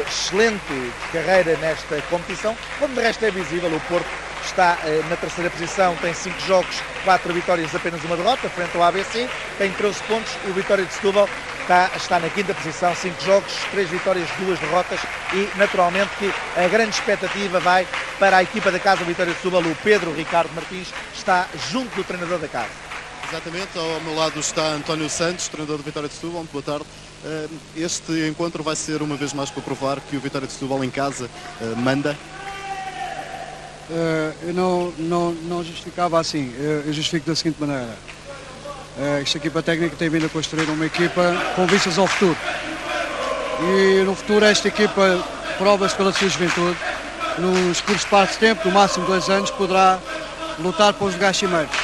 excelente carreira nesta competição, como de resto é visível. O Porto está na terceira posição, tem 5 jogos, 4 vitórias, apenas uma derrota, frente ao ABC, tem 13 pontos. O Vitória de Setúbal está na quinta posição, 5 jogos, 3 vitórias, 2 derrotas, e naturalmente que a grande expectativa vai para a equipa da casa, o Vitória de Setúbal. O Pedro Ricardo Martins está junto do treinador da casa. Exatamente, ao meu lado está António Santos, treinador do Vitória de Setúbal. Muito boa tarde. Este encontro vai ser uma vez mais para provar que o Vitória de Setúbal em casa manda. Eu não justificava assim, eu justifico da seguinte maneira. Esta equipa técnica tem vindo a construir uma equipa com vistas ao futuro. E no futuro esta equipa prova-se pela sua juventude. Nos curtos espaços de tempo, no máximo 2 anos, poderá lutar para os lugares cimeiros.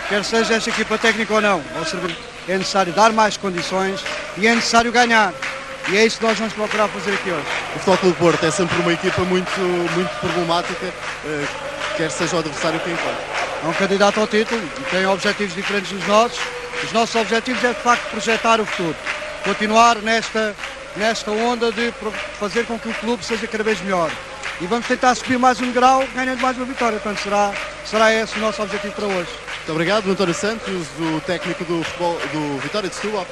Quer seja esta equipa técnica ou não, é necessário dar mais condições e é necessário ganhar. E é isso que nós vamos procurar fazer aqui hoje. O Futebol Clube do Porto é sempre uma equipa muito problemática, quer seja o adversário que encontre. É um candidato ao título, tem objetivos diferentes dos nossos. Os nossos objetivos é de facto projetar o futuro. Continuar nesta onda de fazer com que o clube seja cada vez melhor. E vamos tentar subir mais um grau, ganhando mais uma vitória. Portanto, será esse o nosso objetivo para hoje. Muito obrigado, António Santos, o técnico do Vitória de Setúbal.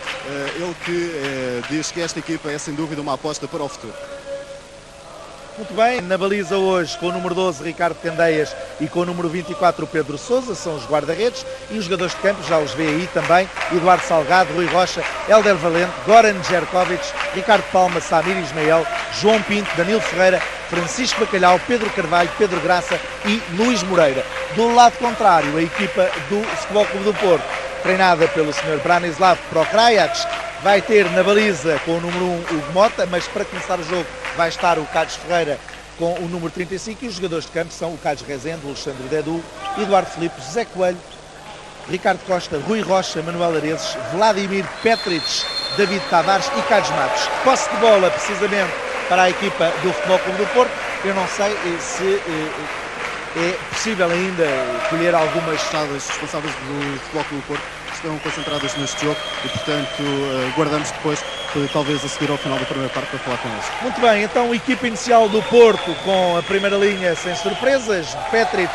Ele que diz que esta equipa é sem dúvida uma aposta para o futuro. Muito bem, na baliza hoje com o número 12 Ricardo Candeias e com o número 24 Pedro Sousa, são os guarda-redes, e os jogadores de campo, já os vê aí também: Eduardo Salgado, Rui Rocha, Hélder Valente, Goran Jerkovic, Ricardo Palma, Samir Ismael, João Pinto, Danilo Ferreira, Francisco Bacalhau, Pedro Carvalho, Pedro Graça e Luís Moreira. Do lado contrário, a equipa do Futebol Clube do Porto, treinada pelo Sr. Branislav Prokrajac, vai ter na baliza com o número 1 Hugo Mota, mas para começar o jogo vai estar o Carlos Ferreira com o número 35, e os jogadores de campo são o Carlos Rezende, o Alexandre Dedu, Eduardo Filipe, José Coelho, Ricardo Costa, Rui Rocha, Manuel Areces, Vladimir Petric, David Tavares e Carlos Matos. Posse de bola precisamente para a equipa do Futebol Clube do Porto. Eu não sei se é possível ainda colher algumas chaves responsáveis do Futebol Clube do Porto. Estão concentradas neste jogo e, portanto, guardamos depois, talvez a seguir ao final da primeira parte, para falar com eles. Muito bem, então equipa inicial do Porto com a primeira linha sem surpresas: Petric,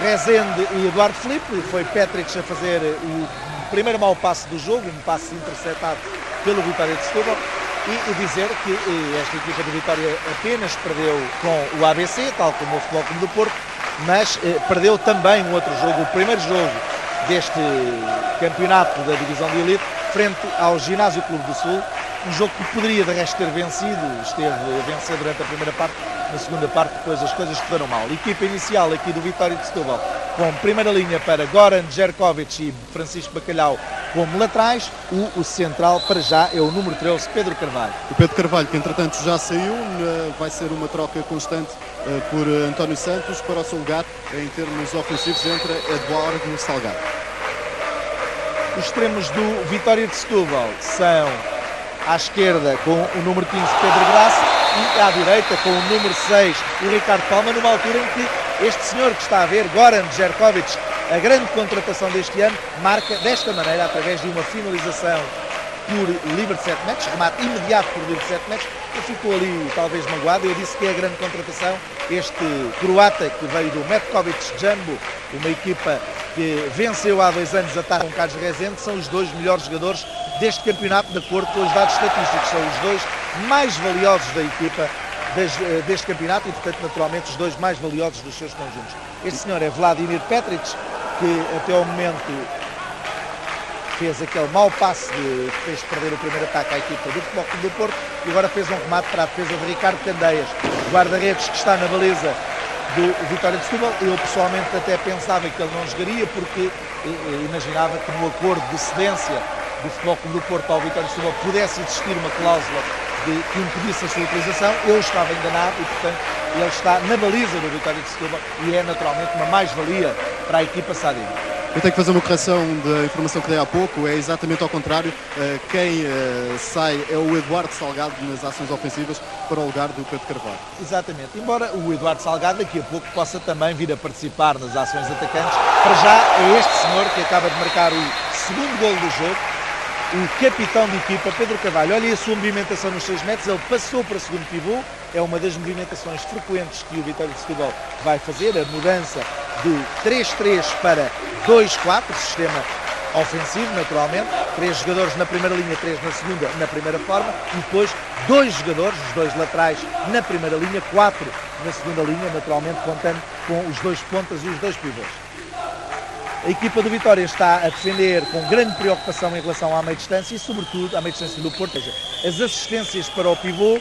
Rezende e Eduardo Filipe. Foi Petric a fazer o primeiro mau passe do jogo, um passe interceptado pelo Vitória de Setúbal. E dizer que esta equipa de Vitória apenas perdeu com o ABC, tal como o Futebol Clube do Porto, mas perdeu também um outro jogo, o primeiro jogo deste campeonato da divisão de elite, frente ao Ginásio Clube do Sul, um jogo que poderia de resto ter vencido, esteve a vencer durante a primeira parte, na segunda parte depois as coisas correram mal. Equipa inicial aqui do Vitória de Setúbal, com primeira linha para Goran Jerkovic e Francisco Bacalhau como laterais. O central para já é o número 13, Pedro Carvalho. O Pedro Carvalho, que entretanto já saiu, vai ser uma troca constante por António Santos para o seu lugar em termos ofensivos entre Eduardo Salgado. Os extremos do Vitória de Setúbal são à esquerda com o número 15 Pedro Graça e à direita com o número 6 o Ricardo Palma, numa altura em que este senhor que está a ver, Goran Jerkovic, a grande contratação deste ano, marca desta maneira, através de uma finalização por livre de 7 metros, remate imediato por livre de 7 metros. Ele ficou ali talvez magoado. Eu disse que é a grande contratação, este croata que veio do Metkovic Jumbo, uma equipa que venceu há 2 anos a taça com Carlos Rezende. São os 2 melhores jogadores deste campeonato, de acordo com os dados estatísticos. São os 2 mais valiosos da equipa deste campeonato e, portanto, naturalmente, os 2 mais valiosos dos seus conjuntos. Este senhor é Vladimir Petric, que até ao momento fez aquele mau passe que fez perder o primeiro ataque à equipa do Futebol Clube do Porto, e agora fez um remate para a defesa de Ricardo Candeias, guarda-redes que está na baliza do Vitória de Setúbal. Eu pessoalmente até pensava que ele não jogaria, porque imaginava que no acordo de cedência do Futebol Clube do Porto ao Vitória de Setúbal pudesse existir uma cláusula que impedisse a sua utilização. Eu estava enganado e, portanto, ele está na baliza do Vitória de Setúbal e é naturalmente uma mais-valia para a equipa sadina. Eu tenho que fazer uma correção da informação que dei há pouco, é exatamente ao contrário. Quem sai é o Eduardo Salgado nas ações ofensivas para o lugar do Pedro Carvalho. Exatamente, embora o Eduardo Salgado daqui a pouco possa também vir a participar nas ações atacantes. Para já é este senhor que acaba de marcar o segundo golo do jogo, o capitão de equipa, Pedro Carvalho. Olha a sua movimentação nos 6 metros, ele passou para segundo pivô, é uma das movimentações frequentes que o Vitória de Setúbal vai fazer, a mudança de 3-3 para 2-4, sistema ofensivo, naturalmente, 3 jogadores na primeira linha, 3 na segunda, na primeira forma, e depois 2 jogadores, os 2 laterais na primeira linha, 4 na segunda linha, naturalmente contando com os 2 pontas e os 2 pivôs. A equipa do Vitória está a defender com grande preocupação em relação à meia distância e, sobretudo, à meia distância do Porto. Ou seja, as assistências para o pivô,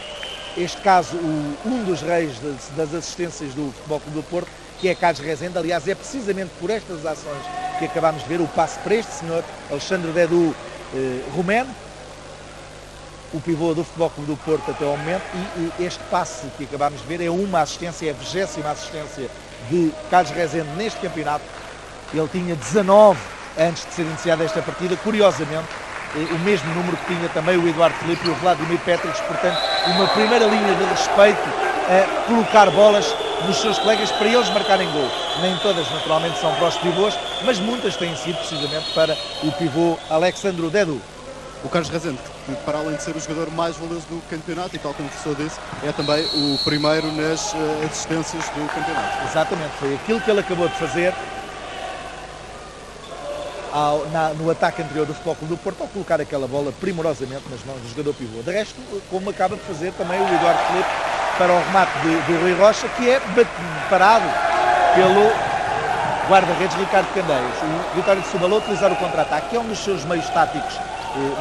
este caso, um dos reis das assistências do Futebol Clube do Porto, que é Carlos Rezende. Aliás, é precisamente por estas ações que acabámos de ver o passe para este senhor, Alexandre Dedu Romeno, o pivô do Futebol Clube do Porto até ao momento, e este passe que acabámos de ver é uma assistência, é a 20ª assistência de Carlos Rezende neste campeonato. Ele tinha 19 antes de ser iniciada esta partida, curiosamente, o mesmo número que tinha também o Eduardo Filipe e o Vladimir Petric, portanto, uma primeira linha de respeito a colocar bolas nos seus colegas para eles marcarem gol. Nem todas, naturalmente, são para os pivôs, mas muitas têm sido precisamente para o pivô Alexandre Dedu. O Carlos Rezende, que para além de ser o jogador mais valioso do campeonato, e tal como o professor disse, é também o primeiro nas assistências do campeonato. Exatamente, foi aquilo que ele acabou de fazer no ataque anterior do Futebol Clube do Porto, ao colocar aquela bola primorosamente nas mãos do jogador pivô. De resto, como acaba de fazer também o Eduardo Filipe para o remate do Rui Rocha, que é parado pelo guarda-redes Ricardo Candeias. O Vitória de Setúbal a utilizar o contra-ataque, que é um dos seus meios táticos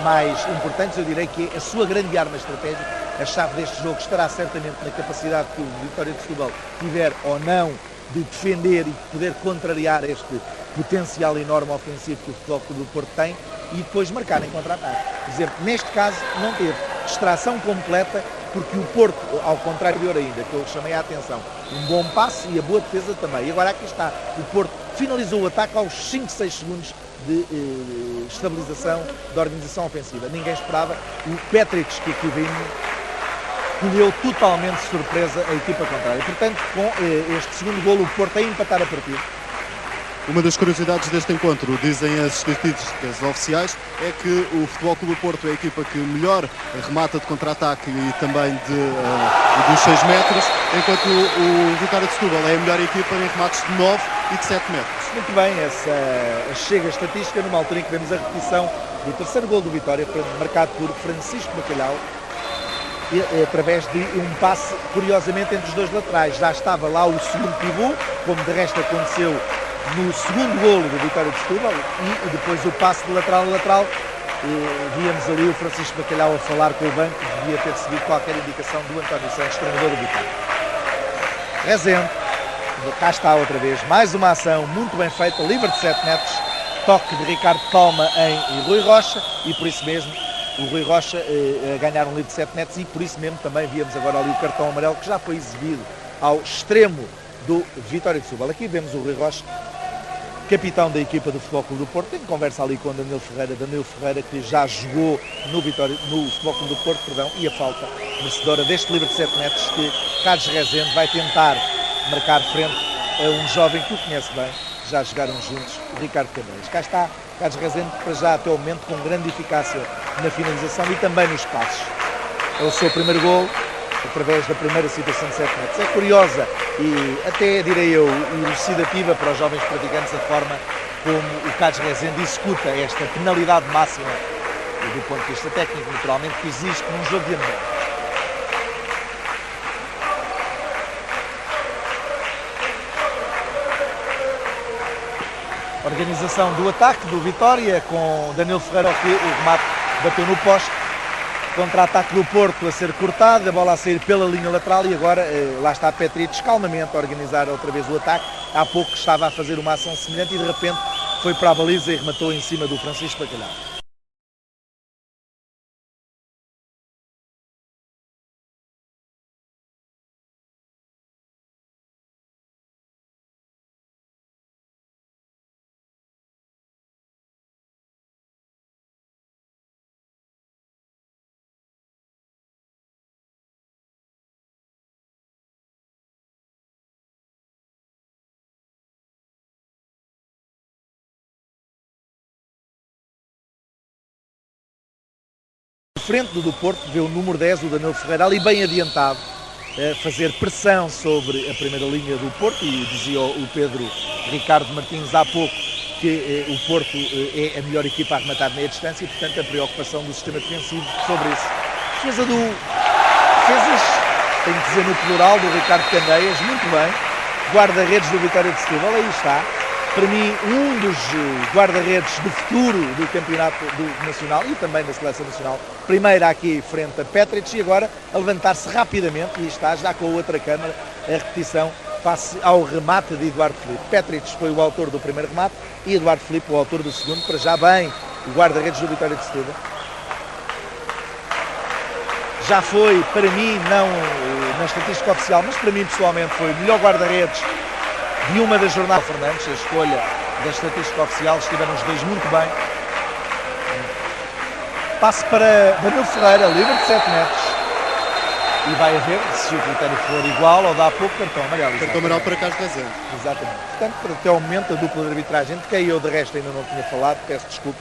mais importantes, eu direi que é a sua grande arma estratégica. A chave deste jogo estará certamente na capacidade que o Vitória de Setúbal tiver ou não de defender e de poder contrariar este potencial enorme ofensivo que o Futebol Clube do Porto tem e depois marcar em contra-ataque. Por exemplo, neste caso não teve distração completa, porque o Porto, ao contrário ainda, que eu chamei a atenção, um bom passe e a boa defesa também. E agora aqui está, o Porto finalizou o ataque aos 5, 6 segundos de estabilização da organização ofensiva. Ninguém esperava. O Petric, que aqui vem, colheu totalmente de surpresa a equipa contrária. Portanto, com este segundo golo, o Porto a empatar a partida. Uma das curiosidades deste encontro, dizem as estatísticas oficiais, é que o Futebol Clube do Porto é a equipa que melhor remata de contra-ataque e também dos 6 metros, enquanto o Vitória de Setúbal é a melhor equipa em remates de 9 e de 7 metros. Muito bem, essa chega estatística numa altura em que vemos a repetição do terceiro golo do Vitória, marcado por Francisco Bacalhau, através de um passe, curiosamente, entre os 2 laterais. Já estava lá o segundo pivô, como de resto aconteceu no segundo golo do Vitória de Setúbal, e depois o passe de lateral a lateral. Víamos ali o Francisco Bacalhau a falar com o banco, que devia ter seguido qualquer indicação do António Santos, treinador do Vitória. Rezende, cá está outra vez, mais uma ação muito bem feita, livre de 7 metros, toque de Ricardo Palma em Rui Rocha, e por isso mesmo o Rui Rocha a ganhar um livre de 7 metros, e por isso mesmo também víamos agora ali o cartão amarelo, que já foi exibido ao extremo do Vitória de Setúbal. Aqui vemos o Rui Rocha, capitão da equipa do Futebol Clube do Porto, tem conversa ali com o Danilo Ferreira, que já jogou no Futebol Clube do Porto, e a falta merecedora deste livre de 7 metros que Carlos Rezende vai tentar marcar frente a um jovem que o conhece bem, já jogaram juntos, o Ricardo Candeias. Cá está Carlos Rezende, para já até o momento, com grande eficácia na finalização e também nos passos. É o seu primeiro gol, através da primeira situação de 7 metros. É curiosa e até, direi eu, elucidativa para os jovens praticantes a forma como o Carlos Rezende executa esta penalidade máxima do ponto de vista técnico, naturalmente, que existe num jogo de handball. Organização do ataque do Vitória, com Danilo Ferreira, que o remate bateu no poste. Contra-ataque do Porto a ser cortado, a bola a sair pela linha lateral, e agora lá está Petric calmamente a organizar outra vez o ataque. Há pouco estava a fazer uma ação semelhante e de repente foi para a baliza e rematou em cima do Francisco Bacalhau. diferente do Porto, vê o número 10, o Danilo Ferreira, ali bem adiantado, fazer pressão sobre a primeira linha do Porto, e dizia o Pedro Ricardo Martins há pouco que o Porto é a melhor equipa a rematar meia distância e, portanto, a preocupação do sistema defensivo sobre isso. Defesas, tenho que dizer no plural, do Ricardo Candeias, muito bem. Guarda-redes do Vitória de Setúbal, aí está. Para mim, um dos guarda-redes do futuro do campeonato nacional e também da seleção nacional. Primeiro aqui frente a Petric e agora a levantar-se rapidamente, e está já com a outra câmara, a repetição face ao remate de Eduardo Filipe. Petric foi o autor do primeiro remate e Eduardo Filipe o autor do segundo. Para já bem o guarda-redes do Vitória de Setúbal. Já foi, para mim, não na estatística oficial, mas para mim pessoalmente foi o melhor guarda-redes de uma das jornadas. Fernandes, a escolha da estatística oficial, estiveram os dois muito bem. Passe para Danilo Ferreira, livre de 7 metros. E vai haver, se o critério for igual ou dá pouco, cartão amarelo. Cartão amarelo para Carlos Rezende. Exatamente. Portanto, até ao momento, a dupla de arbitragem, de quem eu de resto ainda não tinha falado, peço desculpa,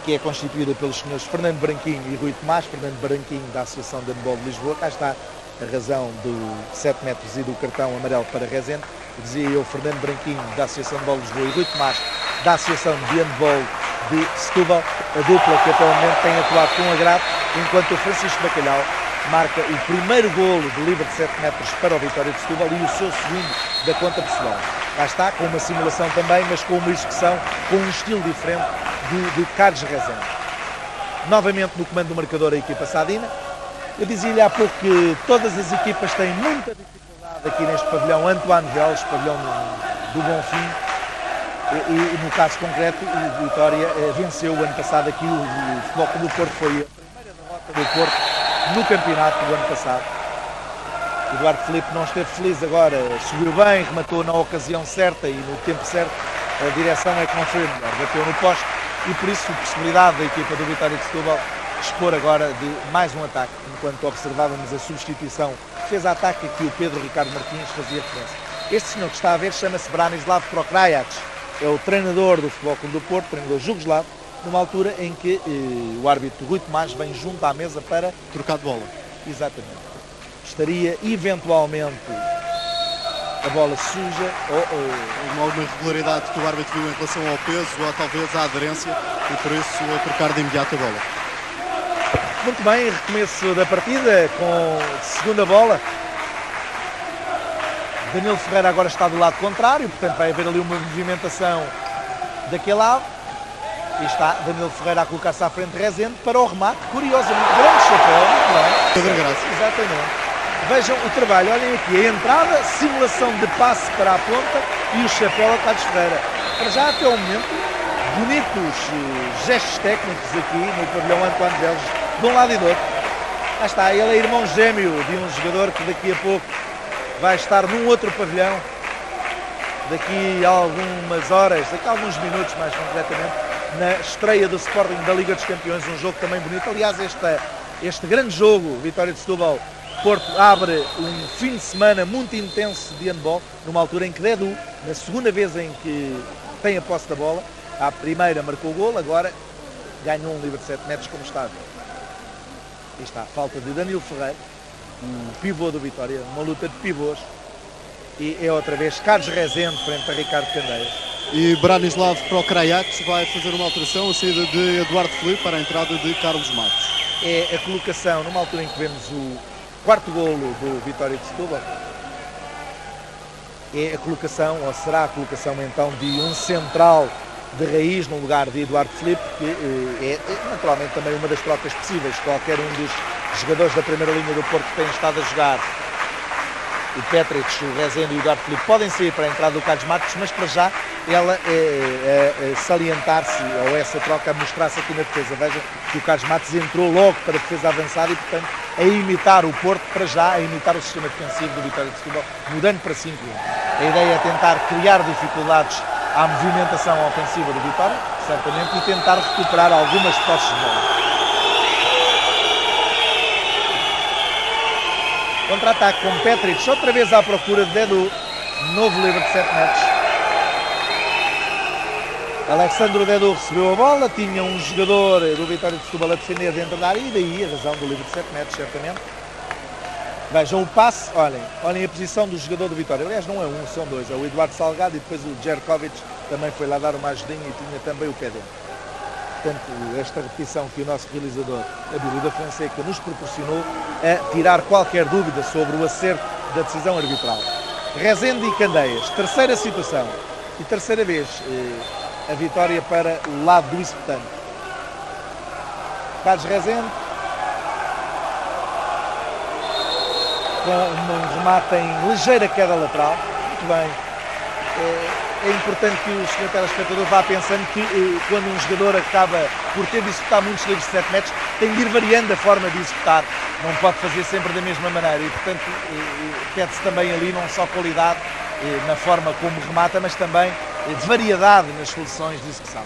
que é constituída pelos senhores Fernando Branquinho e Rui Tomás. Fernando Branquinho, da Associação de Handball de Lisboa. Cá está a razão do 7 metros e do cartão amarelo para Rezende. Dizia eu, Fernando Branquinho, da Associação de Handball de Lisboa, e Rui Tomás, da Associação de Handball de Setúbal, a dupla que até o momento tem atuado com agrado, enquanto o Francisco Bacalhau marca o primeiro golo de livre de 7 metros para o Vitória de Setúbal e o seu segundo da conta pessoal. Lá está, com uma simulação também, mas com uma execução, com um estilo diferente de Carlos Rezende. Novamente no comando do marcador a equipa Sadina. Eu dizia-lhe há pouco que todas as equipas têm muita dificuldade aqui neste pavilhão Antoine Veles, pavilhão do Bonfim, e no caso concreto o Vitória venceu o ano passado aqui, o Futebol Clube do Porto foi a primeira derrota do Porto no campeonato do ano passado. Eduardo Filipe não esteve feliz agora, subiu bem, rematou na ocasião certa e no tempo certo. A direção é que não foi a melhor, bateu no poste e por isso a possibilidade da equipa do Vitória de Setúbal dispor agora de mais um ataque, enquanto observávamos a substituição que fez a ataque que o Pedro Ricardo Martins fazia referência. Este senhor que está a ver chama-se Branislav Prokrajac, é o treinador do Futebol Clube do Porto, treinador jugoslavo, numa altura em que o árbitro Rui Tomás vem junto à mesa para trocar de bola. Exatamente. Estaria eventualmente a bola suja ou alguma irregularidade que o árbitro viu em relação ao peso ou talvez à aderência e por isso a trocar de imediato a bola. Muito bem, recomeço da partida com segunda bola. Danilo Ferreira agora está do lado contrário, portanto vai haver ali uma movimentação daquele lado. E está Danilo Ferreira a colocar-se à frente de Rezende para o remate, curiosamente, grande chapéu, muito bem. Pedro Graça. Exatamente. Vejam o trabalho, olhem aqui, a entrada, simulação de passe para a ponta e o chapéu a Carlos Ferreira. Para já até o momento, bonitos gestos técnicos aqui no pavilhão Antoine Veles, de um lado e do outro. Lá está, ele é irmão gêmeo de um jogador que daqui a pouco vai estar num outro pavilhão, daqui a algumas horas, daqui a alguns minutos mais concretamente, na estreia do Sporting da Liga dos Campeões, um jogo também bonito. Aliás, este grande jogo, Vitória de Setúbal, Porto, abre um fim de semana muito intenso de handball, numa altura em que Dedu, na segunda vez em que tem a posse da bola, à primeira marcou o golo, agora ganhou um livre de 7 metros, como está a ver. E está a falta de Danilo Ferreira, o pivô do Vitória, uma luta de pivôs, e é outra vez Carlos Rezende frente a Ricardo Candeias. E Branislav Prokrajac vai fazer uma alteração, a saída de Eduardo Filipe para a entrada de Carlos Matos. É a colocação, numa altura em que vemos o quarto golo do Vitória de Setúbal, é a colocação, ou será a colocação então, de um central de raiz no lugar de Eduardo Filipe, que é naturalmente também uma das trocas possíveis. Qualquer um dos jogadores da primeira linha do Porto que tem estado a jogar, o Petric, o Rezende e o Eduardo Filipe, podem sair para a entrada do Carlos Matos, mas para já ela salientar-se, ou essa troca mostrar-se aqui na defesa. Veja que o Carlos Matos entrou logo para a defesa avançada e, portanto, a imitar o Porto, para já, a imitar o sistema defensivo do Vitória de Setúbal, mudando para 5-1. A ideia é tentar criar dificuldades à movimentação ofensiva do Vitória, certamente, e tentar recuperar algumas posses de bola. Contra-ataque com Petric, outra vez à procura de Dedu, novo livre de 7 metros. Alexandre Dedu recebeu a bola, tinha um jogador do Vitória de Setúbal a defender dentro da área e daí a razão do livre de 7 metros, certamente. Vejam o passe, olhem a posição do jogador do Vitória. Aliás, não é um, são dois. É o Eduardo Salgado e depois o Jerkovic também foi lá dar uma ajudinha e tinha também o pé dentro. Portanto, esta repetição que o nosso realizador, Abílio da Fonseca, nos proporcionou a tirar qualquer dúvida sobre o acerto da decisão arbitral. Rezende e Candeias, terceira situação e terceira vez a vitória para o lado do Isopetano. Carlos Rezende com um remate em ligeira queda lateral. Muito bem. É importante que o senhor telespectador vá pensando que quando um jogador acaba por ter de executar muitos livros de 7 metros, tem de ir variando a forma de executar. Não pode fazer sempre da mesma maneira e, portanto, pede-se também ali não só qualidade na forma como remata, mas também de variedade nas soluções de execução.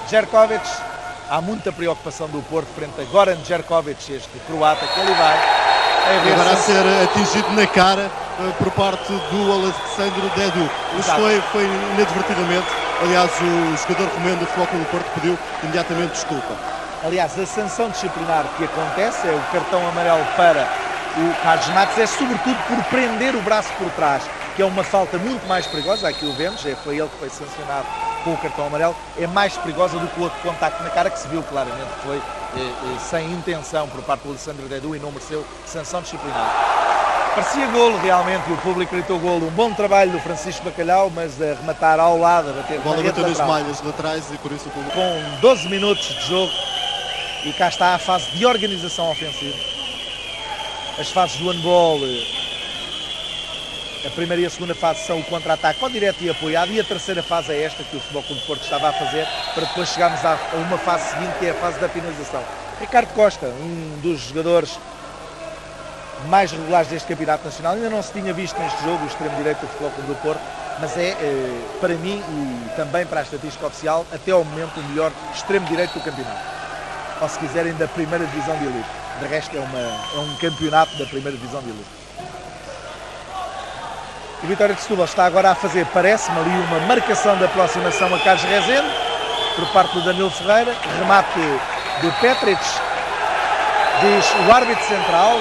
Jerkovic, há muita preocupação do Porto frente a Goran Jerkovic, este croata, que ali vai. Agora a ser atingido na cara por parte do Alexandre Dedu. Isso foi inadvertidamente. Aliás, o jogador romeno do Futebol Clube do Porto pediu imediatamente desculpa. Aliás, a sanção disciplinar que acontece, é o cartão amarelo para o Carlos Matos, é sobretudo por prender o braço por trás, que é uma falta muito mais perigosa, aqui o vemos, foi ele que foi sancionado com o cartão amarelo, é mais perigosa do que o outro contacto na cara, que se viu claramente que foi sem intenção por parte do Alexandre Dedu e não mereceu sanção disciplinar. Parecia golo realmente, o público gritou golo, um bom trabalho do Francisco Bacalhau, mas a rematar ao lado, a bater na rede lateral. Nas malhas laterais e por isso o público... Com 12 minutos de jogo, e cá está a fase de organização ofensiva. As fases do handball, a primeira e a segunda fase são o contra-ataque ao direto e apoiado, e a terceira fase é esta que o Futebol Clube do Porto estava a fazer, para depois chegarmos a uma fase seguinte, que é a fase da finalização. Ricardo Costa, um dos jogadores mais regulares deste campeonato nacional, ainda não se tinha visto neste jogo o extremo-direito do Futebol Clube do Porto, mas é, para mim e também para a estatística oficial, até ao momento o melhor extremo-direito do campeonato. Ou se quiserem, da primeira divisão de elite. De resto é um campeonato da primeira divisão de elite. O Vitória de Setúbal está agora a fazer, parece-me ali, uma marcação de aproximação a Carlos Rezende, por parte do Danilo Ferreira, remate de Petric, diz o árbitro central,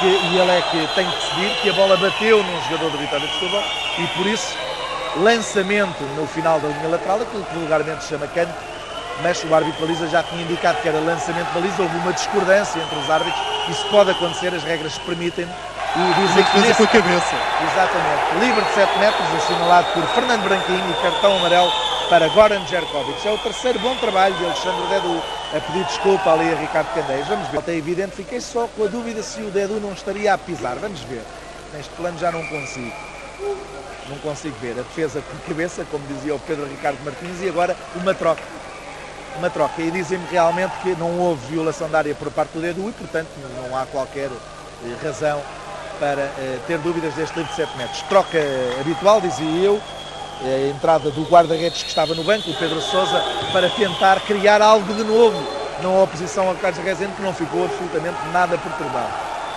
e ele é que tem que decidir, que a bola bateu num jogador do Vitória de Setúbal, e por isso, lançamento no final da linha lateral, aquilo que vulgarmente se chama canto, mas o árbitro de baliza já tinha indicado que era lançamento de baliza, houve uma discordância entre os árbitros, isso pode acontecer, as regras permitem. E dizem que nesse... com a cabeça. Exatamente. Livre de 7 metros, assinalado por Fernando Branquinho, e cartão amarelo para Goran Jerkovic. É o terceiro bom trabalho de Alexandre Dedu a pedir desculpa ali a Ricardo Candeias. Vamos ver. É evidente, fiquei só com a dúvida se o Dedu não estaria a pisar. Vamos ver. Neste plano já não consigo. Não consigo ver. A defesa com cabeça, como dizia o Pedro Ricardo Martins, e agora uma troca. Uma troca. E dizem-me realmente que não houve violação da área por parte do Dedu e, portanto, não há qualquer razão para ter dúvidas deste livre de 7 metros. Troca habitual, dizia eu, a entrada do guarda-redes que estava no banco, o Pedro Sousa, para tentar criar algo de novo na oposição ao Carlos Rezende, que não ficou absolutamente nada perturbado.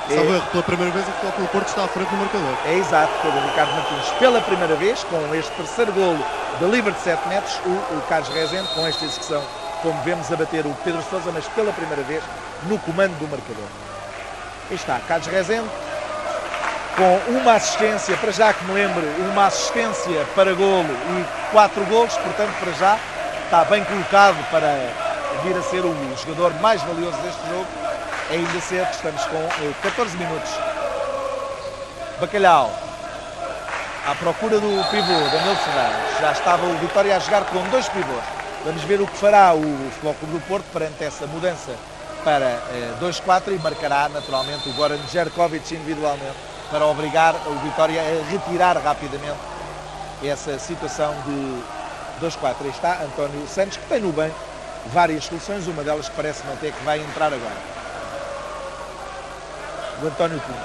Pela primeira vez o Futebol Clube do Porto está à frente do marcador. É exato, Pedro Ricardo Martins. Pela primeira vez, com este terceiro golo de livre de 7 metros, o Carlos Rezende, com esta execução, como vemos, a bater o Pedro Sousa, mas pela primeira vez no comando do marcador. Aí está, Carlos Rezende, com uma assistência, para já que me lembre, uma assistência para golo e 4 golos, portanto, para já está bem colocado para vir a ser o jogador mais valioso deste jogo. Ainda cedo, estamos com 14 minutos. Bacalhau, à procura do pivô, Danilo Ferreira. Já estava o Vitória a jogar com 2 pivôs. Vamos ver o que fará o Futebol Clube do Porto perante essa mudança para 2-4 e marcará naturalmente o Goran Jerkovic individualmente, para obrigar o Vitória a retirar rapidamente essa situação de 2-4. Aí está António Santos, que tem no banco várias soluções, uma delas que parece-me até que vai entrar agora. O António Pinto.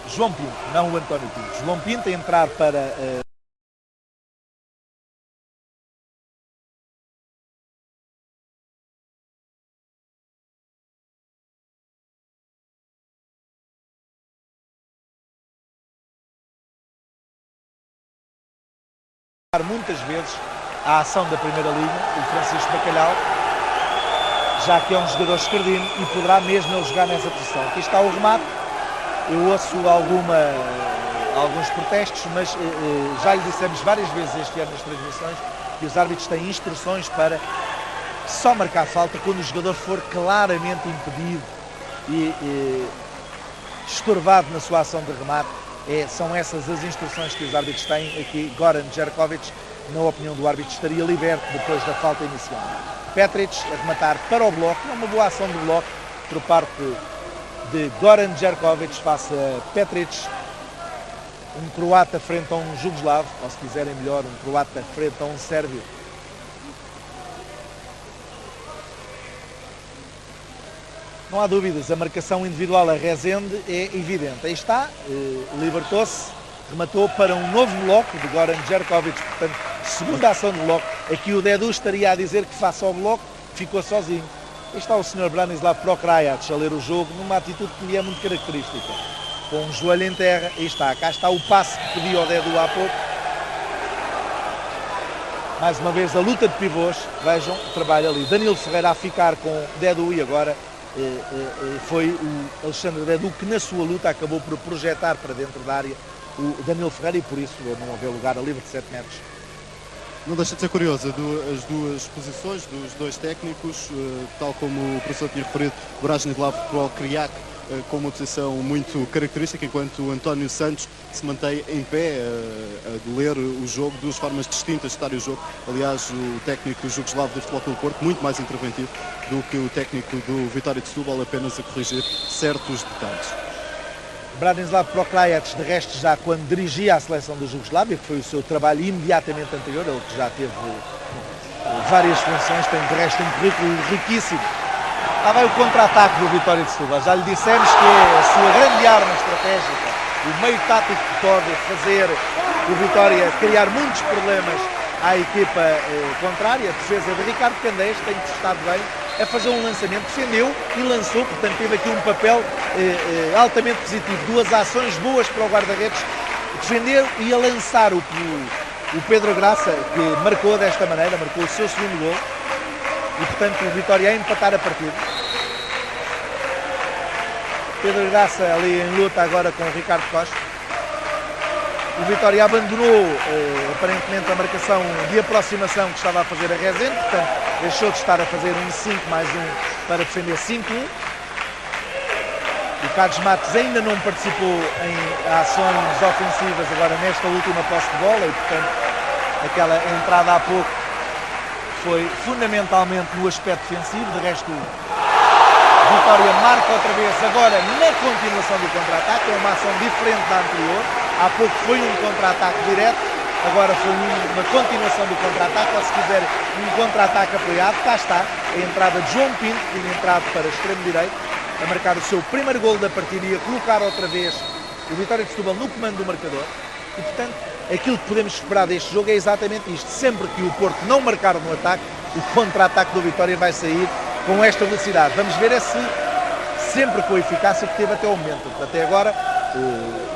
O João Pinto, não o António Pinto. João Pinto a entrar para muitas vezes a ação da primeira linha, o Francisco Bacalhau, já que é um jogador esquerdino e poderá mesmo ele jogar nessa posição. Aqui está o remate, eu ouço alguns protestos, mas já lhe dissemos várias vezes este ano nas transmissões que os árbitros têm instruções para só marcar falta quando o jogador for claramente impedido e estorvado na sua ação de remate. São essas as instruções que os árbitros têm. Aqui Goran Jerkovic, na opinião do árbitro, estaria liberto depois da falta inicial. Petric a rematar para o bloco, uma boa ação do bloco por parte de Goran Jerkovic face a Petric, um croata frente a um jugoslavo, ou se quiserem melhor, um croata frente a um sérvio. Não há dúvidas, a marcação individual a Rezende é evidente. Aí está, libertou-se, rematou para um novo bloco de Goran Jerkovic, portanto, segunda ação de bloco. Aqui o Dedu estaria a dizer que face ao bloco ficou sozinho. Aí está o Sr. Branislav Prokrajac a ler o jogo numa atitude que lhe é muito característica. Com um joelho em terra, aí está, cá está o passe que pediu ao Dedu há pouco. Mais uma vez a luta de pivôs, vejam o trabalho ali. Danilo Ferreira a ficar com Dedu e agora foi o Alexandre Dedu que na sua luta acabou por projetar para dentro da área o Danilo Ferreira e por isso não havia lugar a livre de 7 metros. Não deixa de ser curiosa as duas posições dos dois técnicos, tal como o professor tinha referido, Branislav Prokrajac com uma posição muito característica, enquanto António Santos se mantém em pé a ler o jogo, duas formas distintas de estar o jogo. Aliás, o técnico jugoslavo do Futebol Clube do Porto, muito mais interventivo do que o técnico do Vitória de Setúbal, apenas a corrigir certos detalhes. Branislav Prokrajac, de resto, já quando dirigia a seleção da Jugoslávia, que foi o seu trabalho imediatamente anterior, ele que já teve várias funções, tem de resto um currículo riquíssimo. Lá vai o contra-ataque do Vitória de Setúbal. Já lhe dissemos que é a sua grande arma estratégica, o meio tático que pode fazer o Vitória criar muitos problemas à equipa contrária. A defesa de Ricardo Candeias tem estado bem a fazer um lançamento, defendeu e lançou, portanto teve aqui um papel altamente positivo. Duas ações boas para o guarda-redes, defender e a lançar o Pedro Graça, que marcou desta maneira, marcou o seu segundo gol. E, portanto, o Vitória a empatar a partida. Pedro Graça ali em luta agora com o Ricardo Costa. O Vitória abandonou, aparentemente, a marcação de aproximação que estava a fazer a Rezende. Portanto, deixou de estar a fazer um 5 mais 1 para defender 5-1. O Carlos Matos ainda não participou em ações ofensivas agora nesta última posse de bola. E, portanto, aquela entrada há pouco foi fundamentalmente no aspecto defensivo. De resto, Vitória marca outra vez agora na continuação do contra-ataque. É uma ação diferente da anterior. Há pouco foi um contra-ataque direto, agora foi uma continuação do contra-ataque, ou se quiser um contra-ataque apoiado. Cá está a entrada de João Pinto, que tinha entrado para extremo direito, a marcar o seu primeiro golo da partida e a colocar outra vez o Vitória de Setúbal no comando do marcador. E, portanto, aquilo que podemos esperar deste jogo é exatamente isto. Sempre que o Porto não marcar no ataque, o contra-ataque do Vitória vai sair com esta velocidade. Vamos ver se sempre com a eficácia que teve até o momento. Até agora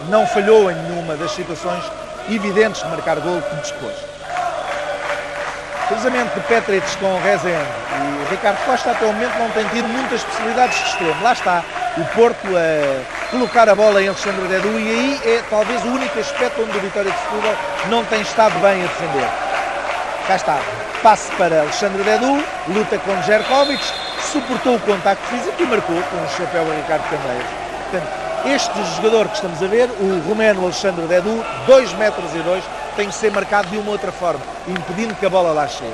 não falhou em nenhuma das situações evidentes de marcar golo que dispôs. Cruzamento de Petric com o Rezende e Ricardo Costa até o momento não tem tido muitas possibilidades de extremo. Lá está o Porto a colocar a bola em Alexandre Dedu e aí é talvez o único aspecto onde o Vitória de Setúbal não tem estado bem a defender. Cá está, passe para Alexandre Dedu, luta com Jerkovic, suportou o contacto físico e marcou com o chapéu a Ricardo Candeias. Portanto, este jogador que estamos a ver, o romeno Alexandre Dedu, 2,2 metros, tem que ser marcado de uma outra forma, impedindo que a bola lá chegue.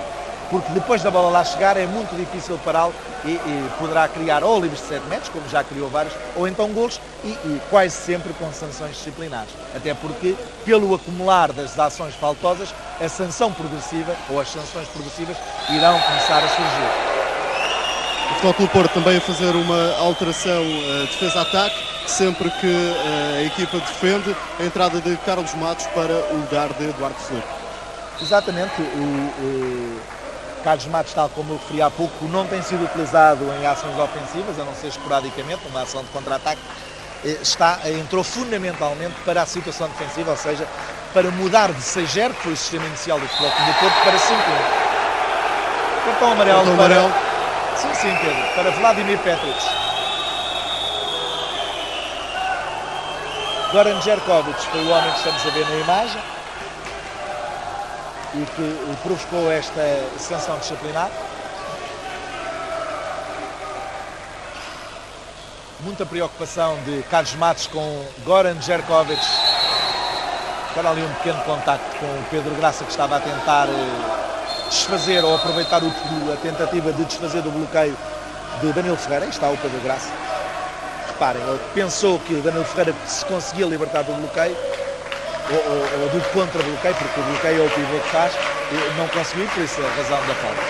Porque depois da bola lá chegar é muito difícil pará-lo e poderá criar ou livros de 7 metros, como já criou vários, ou então golos e quase sempre com sanções disciplinares. Até porque, pelo acumular das ações faltosas, a sanção progressiva ou as sanções progressivas irão começar a surgir. O Futebol Clube Porto também a fazer uma alteração defesa-ataque, sempre que a equipa defende, a entrada de Carlos Matos para o lugar de Eduardo Felipe. Exatamente, o Carlos Matos, tal como eu referi há pouco, não tem sido utilizado em ações ofensivas, a não ser esporadicamente, numa ação de contra-ataque, entrou fundamentalmente para a situação defensiva, ou seja, para mudar de 6-0, que foi o sistema inicial do Futebol Clube do Porto, para 5-1. Cartão amarelo Cartão para... amarelo. Sim, Pedro. Para Vladimir Petric. Goran Jerkovic foi o homem que estamos a ver na imagem e que provocou esta sanção disciplinar. Muita preocupação de Carlos Matos com Goran Jerkovic. Agora ali um pequeno contacto com o Pedro Graça, que estava a tentar desfazer ou aproveitar a tentativa de desfazer do bloqueio de Danilo Ferreira. Aí está o Pedro Graça. Reparem, ele pensou que Danilo Ferreira se conseguia libertar do bloqueio ou do contra-bloqueio, porque o bloqueio é o pivô que faz, e não conseguiu, por isso a razão da falta.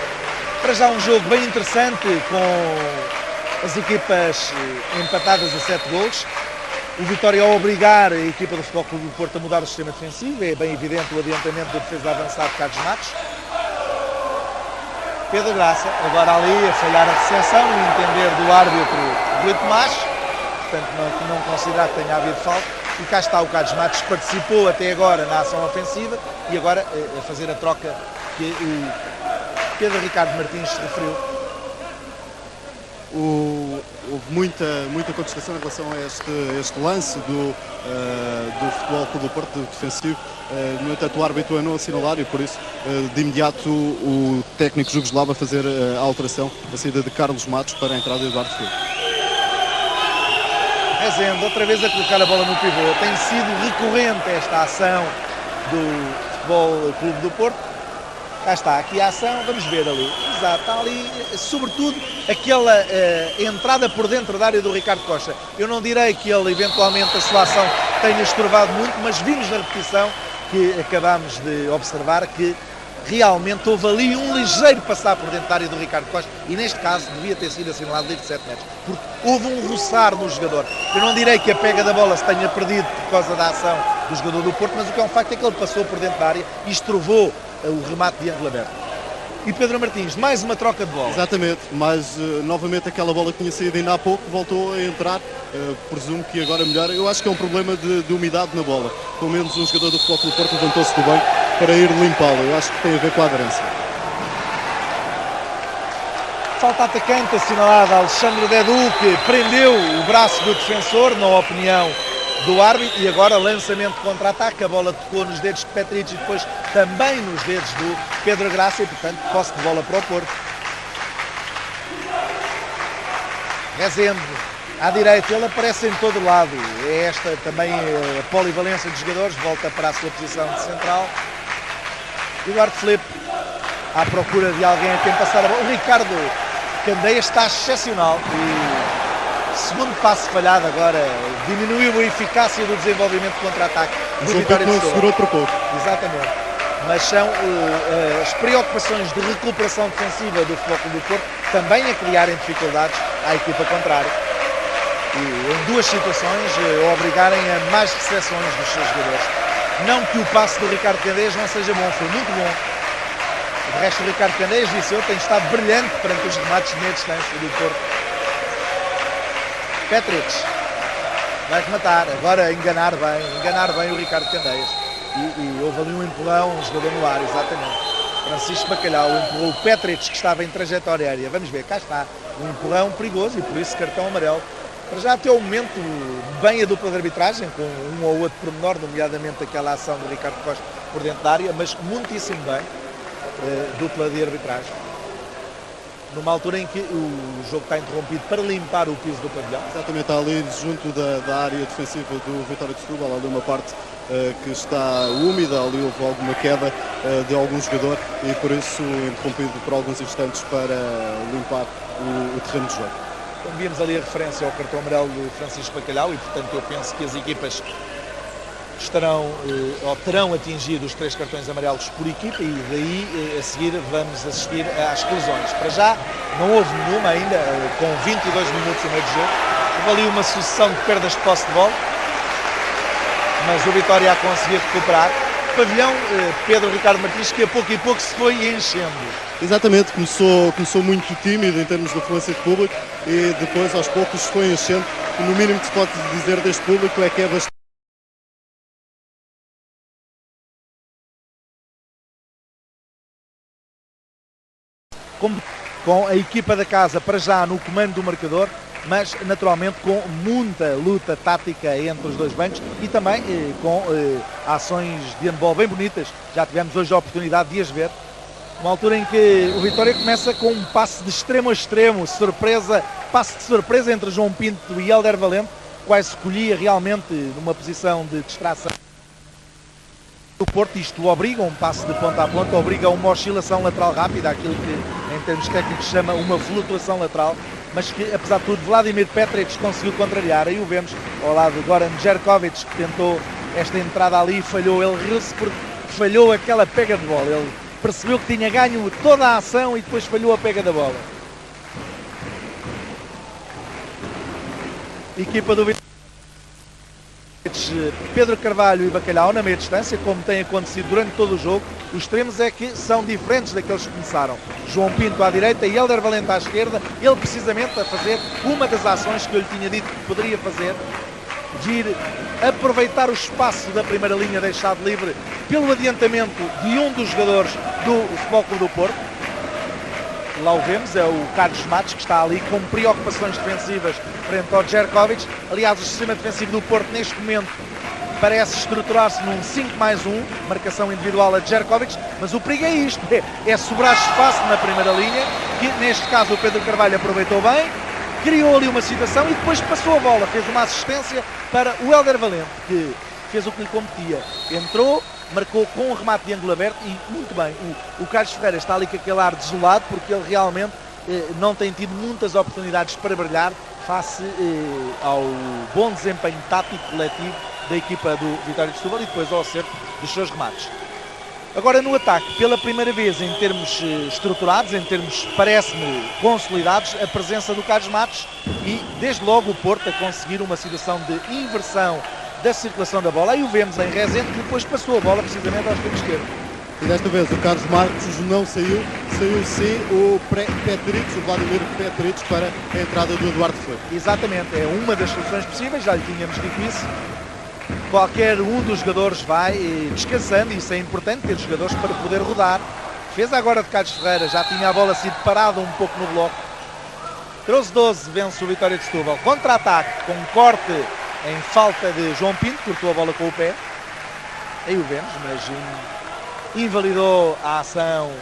Para já um jogo bem interessante, com as equipas empatadas a 7 golos. O Vitória a obrigar a equipa do Futebol Clube do Porto a mudar o sistema defensivo. É bem evidente o adiantamento da defesa avançada de Carlos Matos. Pedro Graça, agora ali a falhar a recepção e entender do árbitro Rui Tomás, portanto não considerar que tenha havido falta. E cá está o Carlos Matos, participou até agora na ação ofensiva e agora a fazer a troca que o Pedro Ricardo Martins se referiu. Houve muita contestação em relação a este lance do Futebol Clube do Porto defensivo. No entanto, o árbitro a não assinalar e por isso de imediato o técnico jugoslavo a fazer a alteração, a saída de Carlos Matos para a entrada de Eduardo Filho. Rezende, outra vez a colocar a bola no pivô. Tem sido recorrente esta ação do Futebol Clube do Porto. Cá está, aqui a ação, vamos ver ali. Exato, está ali, sobretudo, aquela entrada por dentro da área do Ricardo Costa. Eu não direi que ele, eventualmente, a sua ação tenha estorvado muito, mas vimos na repetição que acabámos de observar que realmente houve ali um ligeiro passar por dentro da área do Ricardo Costa e, neste caso, devia ter sido assinalado livre de 7 metros, porque houve um roçar no jogador. Eu não direi que a pega da bola se tenha perdido por causa da ação do jogador do Porto, mas o que é um facto é que ele passou por dentro da área e estrovou o remate de ângulo aberto. E Pedro Martins, mais uma troca de bola. Exatamente, mas novamente aquela bola que tinha saído ainda há pouco voltou a entrar, presumo que agora melhor. Eu acho que é um problema de umidade na bola. Pelo menos um jogador do Futebol Clube do Porto levantou-se do bem para ir limpá-lo. Eu acho que tem a ver com a aderência. Falta atacante assinalada a Alexandre Dedu, que prendeu o braço do defensor, na opinião do árbitro, e agora lançamento de contra-ataque, a bola tocou nos dedos de Petric e depois também nos dedos do Pedro Graça e, portanto, posse de bola para o Porto. Rezende, à direita, ele aparece em todo lado, é esta também a polivalência dos jogadores, volta para a sua posição de central. Eduardo Filipe, à procura de alguém a quem passar a bola. O Ricardo Candeias está excepcional e segundo passo falhado agora, diminuiu a eficácia do desenvolvimento de contra-ataque do Vitória de Setúbal. Segurou por pouco. Exatamente. Mas são as preocupações de recuperação defensiva do Futebol Clube do Porto também a criarem dificuldades à equipa contrária. E em duas situações obrigarem a mais recepções dos seus jogadores. Não que o passe do Ricardo Candeias não seja bom, foi muito bom. De resto, o Ricardo Candeias, disse eu, tem estado brilhante perante os remates de meia distância do Porto. Petric vai rematar, agora enganar bem o Ricardo Candeias. E houve ali um empurrão, um jogador no ar, exatamente. Francisco Bacalhau empurrou o Petric, que estava em trajetória aérea. Vamos ver, cá está, um empurrão perigoso e por isso cartão amarelo. Para já até o momento, bem a dupla de arbitragem, com um ou outro pormenor, nomeadamente aquela ação do Ricardo Costa por dentro da área, mas muitíssimo bem, dupla de arbitragem. Numa altura em que o jogo está interrompido para limpar o piso do pavilhão. Exatamente, ali junto da área defensiva do Vitória de Setúbal, ali uma parte que está úmida, ali houve alguma queda de algum jogador e por isso interrompido por alguns instantes para limpar o terreno de jogo. Então, víamos ali a referência ao cartão amarelo de Francisco Bacalhau e, portanto, eu penso que as equipas estarão ou terão atingido os 3 cartões amarelos por equipa e daí a seguir vamos assistir às exclusões. Para já não houve nenhuma ainda, com 22 minutos e meio de jogo. Houve ali uma sucessão de perdas de posse de bola, mas o Vitória a conseguir recuperar. O pavilhão, Pedro Ricardo Martins, que a pouco e pouco se foi enchendo. Exatamente, começou muito tímido em termos de afluência de público e depois aos poucos se foi enchendo. No mínimo que se pode dizer deste público é que é bastante com a equipa da casa para já no comando do marcador, mas naturalmente com muita luta tática entre os dois bancos e também com ações de handball bem bonitas. Já tivemos hoje a oportunidade de as ver. Uma altura em que o Vitória começa com um passe de extremo a extremo, passe de surpresa entre João Pinto e Hélder Valente, quase escolhia realmente numa posição de distração. O Porto, isto obriga um passe de ponta a ponta, obriga uma oscilação lateral rápida, aquilo que em termos técnicos chama uma flutuação lateral, mas que apesar de tudo Vladimir Petric conseguiu contrariar. Aí o vemos ao lado de Goran Jerkovic, que tentou esta entrada ali e falhou. Ele riu-se porque falhou aquela pega de bola, ele percebeu que tinha ganho toda a ação e depois falhou a pega da bola. Equipa do Vitória, Pedro Carvalho e Bacalhau na meia distância, como tem acontecido durante todo o jogo. Os extremos é que são diferentes daqueles que começaram. João Pinto à direita e Hélder Valente à esquerda, ele precisamente a fazer uma das ações que eu lhe tinha dito que poderia fazer, vir aproveitar o espaço da primeira linha deixado livre pelo adiantamento de um dos jogadores do Futebol Clube do Porto. Lá o vemos, é o Carlos Matos, que está ali com preocupações defensivas frente ao Jerkovic. Aliás, o sistema defensivo do Porto neste momento parece estruturar-se num 5+1, marcação individual a Jerkovic, mas o perigo é isto, é sobrar espaço na primeira linha, que neste caso o Pedro Carvalho aproveitou bem, criou ali uma situação e depois passou a bola, fez uma assistência para o Hélder Valente, que fez o que lhe competia, entrou, marcou com um remate de ângulo aberto e muito bem. O Carlos Ferreira está ali com aquele ar desolado porque ele realmente não tem tido muitas oportunidades para brilhar face ao bom desempenho tático coletivo da equipa do Vitória de Setúbal e depois ao acerto dos seus remates. Agora no ataque, pela primeira vez em termos estruturados, em termos, parece-me, consolidados, a presença do Carlos Matos e desde logo o Porto a conseguir uma situação de inversão da circulação da bola. Aí o vemos em Rezende, que depois passou a bola precisamente ao extremo esquerdo. E desta vez o Carlos Marcos não saiu sim o Petric, o Vladimir Petric, para a entrada do Eduardo Fleury. Exatamente, é uma das soluções possíveis, já lhe tínhamos dito isso. Qualquer um dos jogadores vai descansando, e isso é importante, ter jogadores para poder rodar. Fez agora de Carlos Ferreira, já tinha a bola sido parada um pouco no bloco. 13-12 vence o Vitória de Setúbal. Contra-ataque com um corte em falta de João Pinto, cortou a bola com o pé. Aí o vemos, mas invalidou a ação.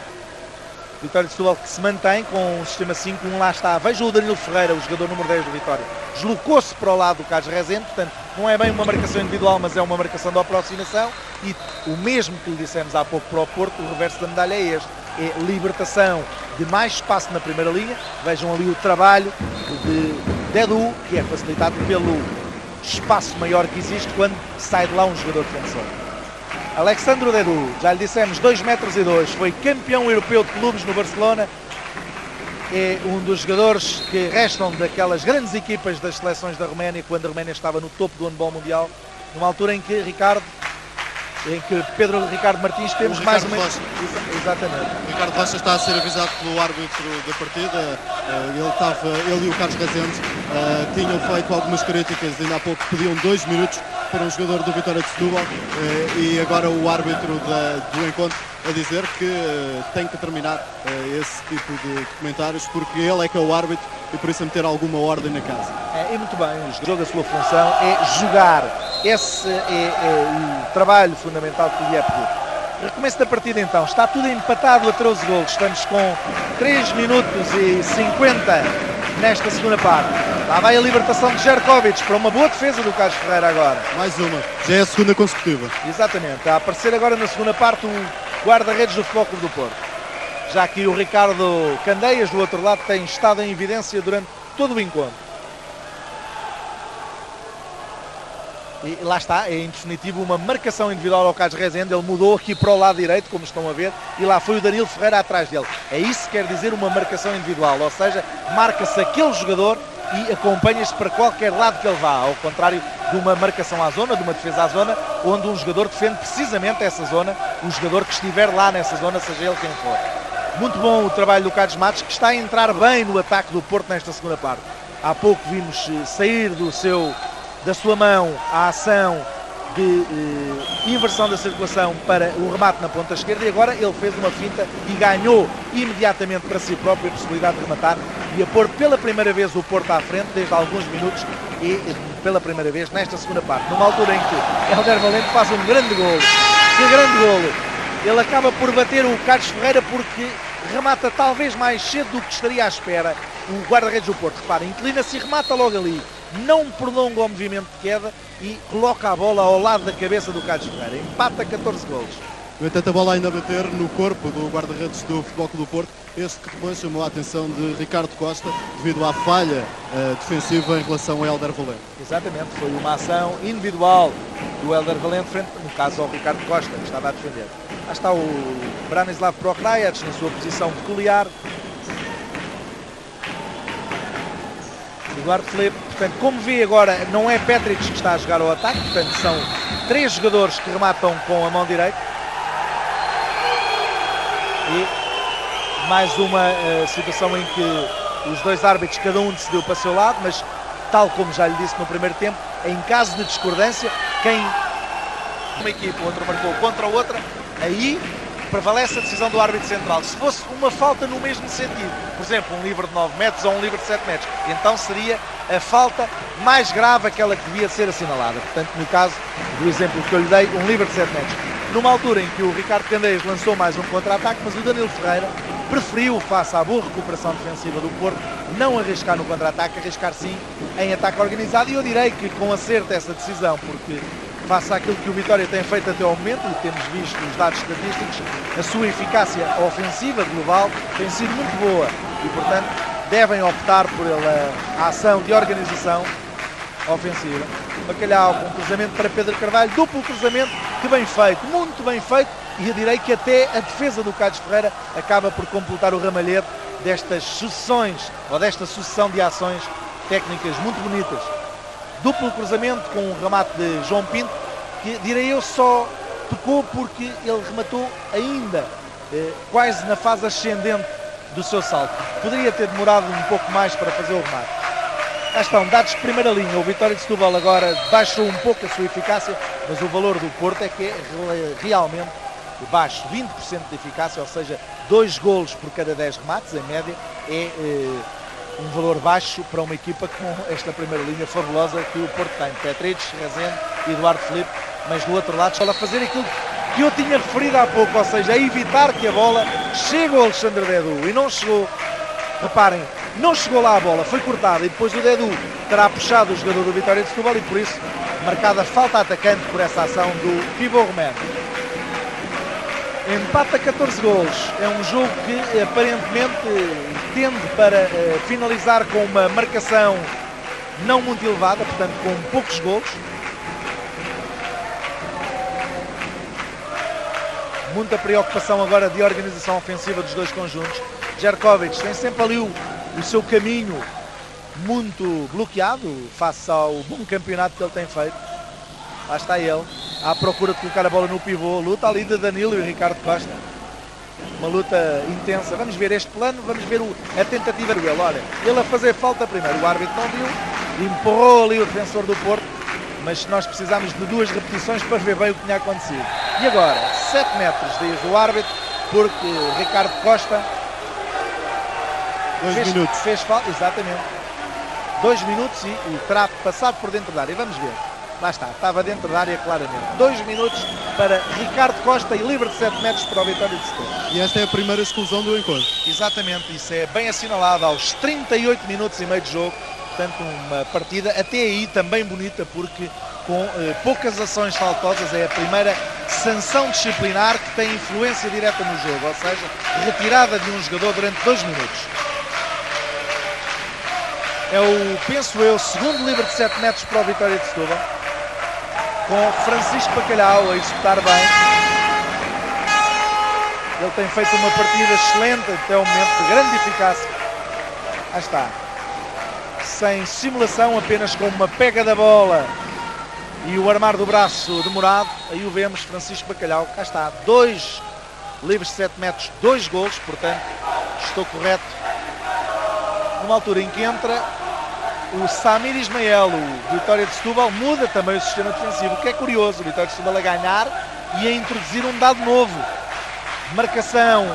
Vitória de Setúbal que se mantém com o sistema 5-1, lá está. Veja o Danilo Ferreira, o jogador número 10 do Vitória. Deslocou-se para o lado do Carlos Rezende, portanto não é bem uma marcação individual, mas é uma marcação de aproximação. E o mesmo que lhe dissemos há pouco para o Porto, o reverso da medalha é este. É libertação de mais espaço na primeira linha. Vejam ali o trabalho de Edu, que é facilitado pelo espaço maior que existe quando sai de lá um jogador defensor. Alexandre Dedu, já lhe dissemos, 2,2 metros, foi campeão europeu de clubes no Barcelona, é um dos jogadores que restam daquelas grandes equipas das seleções da Roménia, quando a Roménia estava no topo do handball mundial, numa altura em que Pedro Ricardo Martins temos mais uma... Exatamente. O Ricardo Rocha está a ser avisado pelo árbitro da partida. Ele e o Carlos Rezende tinham feito algumas críticas, ainda há pouco pediam 2 minutos para um jogador do Vitória de Setúbal e agora o árbitro do encontro a dizer que tem que terminar esse tipo de comentários porque ele é que é o árbitro e por isso a meter alguma ordem na casa. E muito bem, o jogo, a sua função é jogar. Esse é o trabalho fundamental que lhe é pedido. Recomeço da partida então, está tudo empatado a 13 golos, estamos com 3 minutos e 50 nesta segunda parte. Lá vai a libertação de Jerkovic para uma boa defesa do Carlos Ferreira agora. Mais uma, já é a segunda consecutiva. Exatamente, a aparecer agora na segunda parte o guarda-redes do Futebol Clube do Porto. Já que o Ricardo Candeias do outro lado tem estado em evidência durante todo o encontro. E lá está, é em definitivo uma marcação individual ao Carlos Rezende, ele mudou aqui para o lado direito, como estão a ver, e lá foi o Danilo Ferreira atrás dele. É isso que quer dizer uma marcação individual, ou seja, marca-se aquele jogador e acompanha-se para qualquer lado que ele vá, ao contrário de uma marcação à zona, de uma defesa à zona, onde um jogador defende precisamente essa zona, o jogador que estiver lá nessa zona, seja ele quem for. Muito bom o trabalho do Carlos Matos, que está a entrar bem no ataque do Porto nesta segunda parte. Há pouco vimos sair da sua mão a ação de inversão da circulação para o remate na ponta esquerda e agora ele fez uma finta e ganhou imediatamente para si próprio a possibilidade de rematar e a pôr pela primeira vez o Porto à frente desde alguns minutos e pela primeira vez nesta segunda parte, numa altura em que Hélder Valente faz um grande golo. Que grande golo! Ele acaba por bater o Carlos Ferreira porque remata talvez mais cedo do que estaria à espera o guarda-redes do Porto. Repara, inclina-se e remata logo ali. Não prolonga o movimento de queda e coloca a bola ao lado da cabeça do Carlos Ferreira. Empata 14 golos. No entanto, a bola ainda a bater no corpo do guarda-redes do Futebol Clube do Porto. Este que depois chamou a atenção de Ricardo Costa devido à falha defensiva em relação a Hélder Valente. Exatamente, foi uma ação individual do Hélder Valente frente, no caso, ao Ricardo Costa, que estava a defender. Lá está o Branislav Prochrajac na sua posição peculiar. Eduardo Filipe, portanto, como vê agora, não é Petric que está a jogar ao ataque, portanto, são 3 jogadores que rematam com a mão direita. E mais uma situação em que os dois árbitros, cada um decidiu para o seu lado, mas, tal como já lhe disse no primeiro tempo, em caso de discordância, quem uma equipe, o outro marcou contra a outra, aí prevalece a decisão do árbitro central. Se fosse uma falta no mesmo sentido, por exemplo, um livre de 9 metros ou um livre de 7 metros, então seria a falta mais grave, aquela que devia ser assinalada. Portanto, no caso do exemplo que eu lhe dei, um livre de 7 metros. Numa altura em que o Ricardo Candeias lançou mais um contra-ataque, mas o Danilo Ferreira preferiu, face à boa recuperação defensiva do Porto, não arriscar no contra-ataque, arriscar sim em ataque organizado. E eu direi que com acerto essa decisão, porque face àquilo que o Vitória tem feito até ao momento, e temos visto os dados estatísticos, a sua eficácia ofensiva global tem sido muito boa e, portanto, devem optar pela ação de organização ofensiva. Bacalhau com cruzamento para Pedro Carvalho, duplo cruzamento, que bem feito, muito bem feito, e eu direi que até a defesa do Carlos Ferreira acaba por completar o ramalhete destas sucessões, ou desta sucessão de ações técnicas muito bonitas. Duplo cruzamento com um remate de João Pinto, que direi eu só tocou porque ele rematou ainda quase na fase ascendente do seu salto. Poderia ter demorado um pouco mais para fazer o remate. Cá estão, dados de primeira linha. O Vitória de Setúbal agora baixou um pouco a sua eficácia, mas o valor do Porto é que é realmente baixo. 20% de eficácia, ou seja, 2 golos por cada 10 remates, em média, é um valor baixo para uma equipa com esta primeira linha fabulosa que o Porto tem. Petric, Rezende, Eduardo Filipe, mas do outro lado está a fazer aquilo que eu tinha referido há pouco, ou seja, a evitar que a bola chegue ao Alexandre Dedu, e não chegou. Reparem, não chegou lá a bola, foi cortada e depois o Dedu terá puxado o jogador do Vitória de Setúbal e por isso marcada falta atacante por essa ação do pivô romeno. Empata 14 golos, é um jogo que aparentemente tende para finalizar com uma marcação não muito elevada, portanto com poucos golos. Muita preocupação agora de organização ofensiva dos dois conjuntos. Jerkovic tem sempre ali o seu caminho muito bloqueado face ao bom campeonato que ele tem feito. Lá está ele, à procura de colocar a bola no pivô. Luta ali de Danilo e Ricardo Costa. Uma luta intensa. Vamos ver este plano, vamos ver a tentativa dele. Olha, ele a fazer falta primeiro. O árbitro não viu, empurrou ali o defensor do Porto, mas nós precisamos de 2 repetições para ver bem o que tinha acontecido. E agora, 7 metros, diz o árbitro, porque Ricardo Costa 2 minutos. Fez falta, exatamente. 2 minutos e terá passado por dentro da área. Vamos ver. Lá está, estava dentro da área claramente. 2 minutos para Ricardo Costa e livre de 7 metros para o Vitória de Setúbal. E esta é a primeira exclusão do encontro. Exatamente, isso é bem assinalado aos 38 minutos e meio de jogo. Portanto, uma partida até aí também bonita, porque com poucas ações faltosas é a primeira sanção disciplinar que tem influência direta no jogo, ou seja, retirada de um jogador durante 2 minutos. É o, penso eu, segundo livre de 7 metros para o Vitória de Setúbal, com Francisco Bacalhau a executar bem. Ele tem feito uma partida excelente até o momento, de grande eficácia. Aí está. Sem simulação, apenas com uma pega da bola e o armar do braço demorado. Aí o vemos, Francisco Bacalhau. Cá está, 2 livres de 7 metros, 2 golos, portanto, estou correto. Numa altura em que entra o Samir Ismael, o Vitória de Setúbal, muda também o sistema defensivo, o que é curioso, o Vitória de Setúbal a ganhar e a introduzir um dado novo. Marcação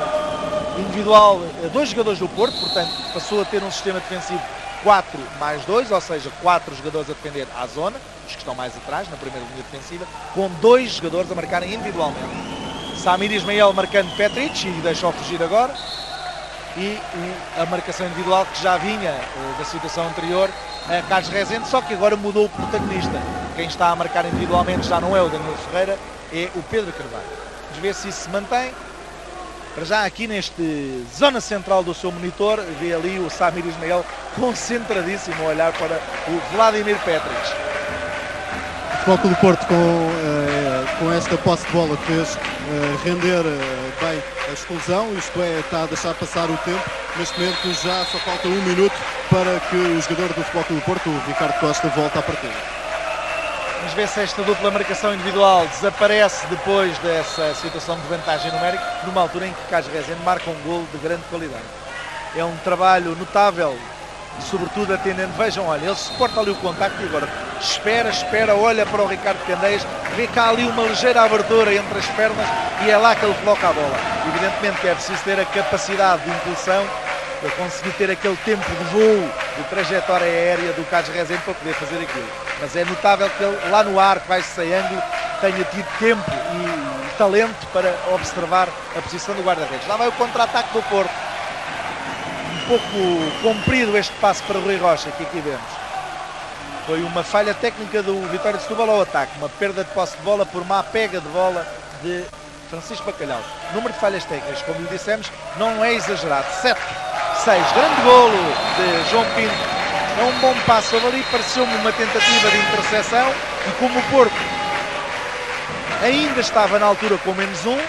individual a 2 jogadores do Porto, portanto passou a ter um sistema defensivo 4+2, ou seja, 4 jogadores a defender à zona, os que estão mais atrás, na primeira linha defensiva, com 2 jogadores a marcarem individualmente. Samir Ismael marcando Petric e deixa-o fugir agora. E a marcação individual que já vinha da situação anterior a Carlos Rezende, só que agora mudou o protagonista. Quem está a marcar individualmente já não é o Danilo Ferreira, é o Pedro Carvalho. Vamos ver se isso se mantém. Para já aqui neste zona central do seu monitor, vê ali o Samir Ismael concentradíssimo a olhar para o Vladimir Petric. O Futebol Clube do Porto com esta posse de bola fez render bem a exclusão, isto é, está a deixar passar o tempo. Neste momento já só falta 1 minuto para que o jogador do Futebol Clube do Porto, o Ricardo Costa, volte à partida. Vamos ver se esta dupla marcação individual desaparece depois dessa situação de vantagem numérica, numa altura em que Carlos Rezende marca um golo de grande qualidade. É um trabalho notável, sobretudo atendendo, vejam, olha, ele suporta ali o contacto e agora espera, olha para o Ricardo Candeias, vê cá ali uma ligeira abertura entre as pernas e é lá que ele coloca a bola. Evidentemente que é preciso ter a capacidade de impulsão, para conseguir ter aquele tempo de voo, de trajetória aérea do Carlos Rezende para poder fazer aquilo. Mas é notável que ele, lá no ar, que vai sem ângulo, tenha tido tempo e talento para observar a posição do guarda-redes. Lá vai o contra-ataque do Porto. Um pouco comprido este passo para o Rui Rocha, que aqui vemos. Foi uma falha técnica do Vitória de Setúbal ao ataque, uma perda de posse de bola por má pega de bola de Francisco Bacalhau. Número de falhas técnicas, como lhe dissemos, não é exagerado. 7-6, grande golo de João Pinto. É um bom passo ali, pareceu-me uma tentativa de interseção e como o Porto ainda estava na altura com -1,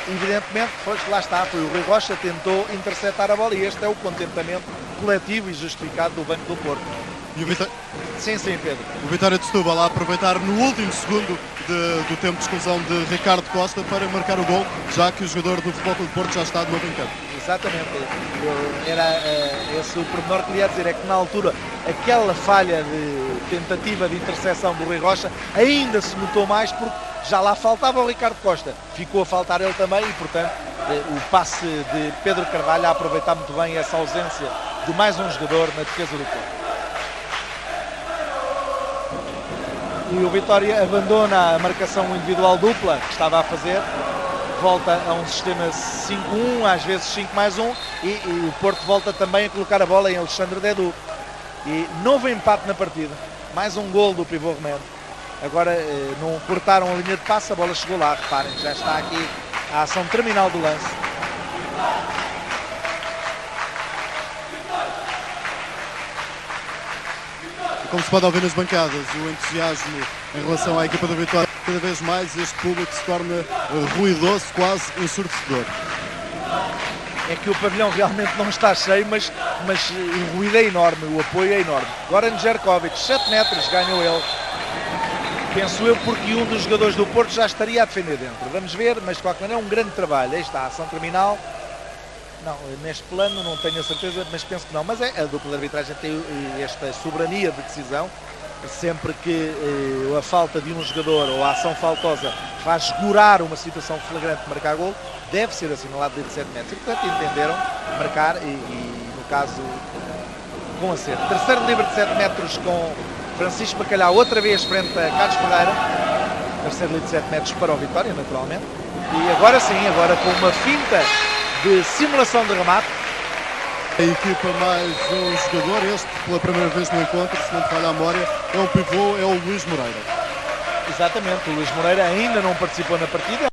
evidentemente, lá está, foi o Rui Rocha que tentou interceptar a bola e este é o contentamento coletivo e justificado do Banco do Porto. E Sim, Pedro. O Vitória de Setúbal a aproveitar no último segundo do tempo de exclusão de Ricardo Costa para marcar o gol, já que o jogador do Futebol Clube do Porto já está de novo em campo. Exatamente. Era esse o pormenor que queria dizer, é que na altura aquela falha de tentativa de interseção do Rui Rocha ainda se notou mais porque já lá faltava o Ricardo Costa. Ficou a faltar ele também e, portanto, o passe de Pedro Carvalho a aproveitar muito bem essa ausência de mais um jogador na defesa do Porto. E o Vitória abandona a marcação individual dupla que estava a fazer, volta a um sistema 5-1, às vezes 5+1, e o Porto volta também a colocar a bola em Alexandre Dedu. E novo empate na partida, mais um gol do pivô Romero. Agora não cortaram a linha de passe, a bola chegou lá, reparem, já está aqui a ação terminal do lance. Como se pode ouvir nas bancadas, o entusiasmo em relação à equipa da Vitória, cada vez mais este público se torna ruidoso, quase ensurdecedor. É que o pavilhão realmente não está cheio, mas o ruído é enorme, o apoio é enorme. Goran Jerkovic, 7 metros, ganhou ele. Penso eu porque um dos jogadores do Porto já estaria a defender dentro. Vamos ver, mas de qualquer maneira é um grande trabalho. Aí está a ação terminal. Não, neste plano não tenho a certeza, mas penso que não. Mas a dupla de arbitragem tem esta soberania de decisão. Sempre que a falta de um jogador ou a ação faltosa faz esgorar uma situação flagrante de marcar gol, deve ser assinalado de 7 metros. E, portanto, entenderam marcar e no caso, com acerto. Terceiro livre de 7 metros com Francisco Bacalhau, outra vez frente a Carlos Ferreira. Terceiro livre de 7 metros para o Vitória, naturalmente. E agora sim, agora com uma finta de simulação de remate. A equipa mais um jogador, este pela primeira vez no encontro, se não me falha a memória, é o pivô, é o Luís Moreira. Exatamente, o Luís Moreira ainda não participou na partida.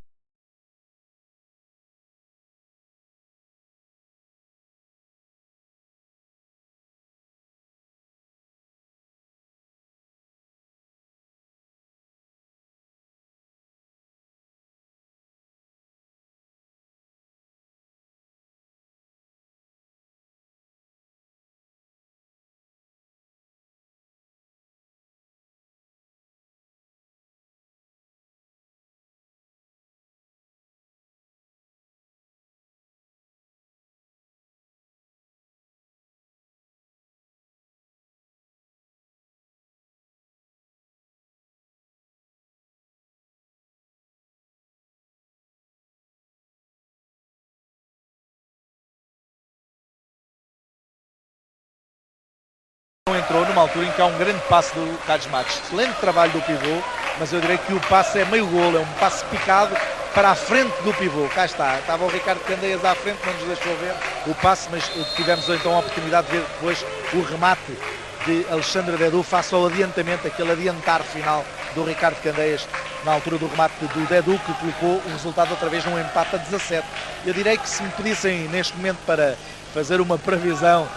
entrou numa altura em que há um grande passe do Carlos Matos. Excelente trabalho do pivô, mas eu direi que o passe é meio golo, é um passe picado para a frente do pivô. Cá está, estava o Ricardo Candeias à frente, não nos deixou ver o passe, mas tivemos então a oportunidade de ver depois o remate de Alexandre Dedou face ao adiantamento, aquele adiantar final do Ricardo Candeias na altura do remate do Dedou, que colocou o resultado outra vez num empate a 17. Eu direi que se me pedissem neste momento para fazer uma previsão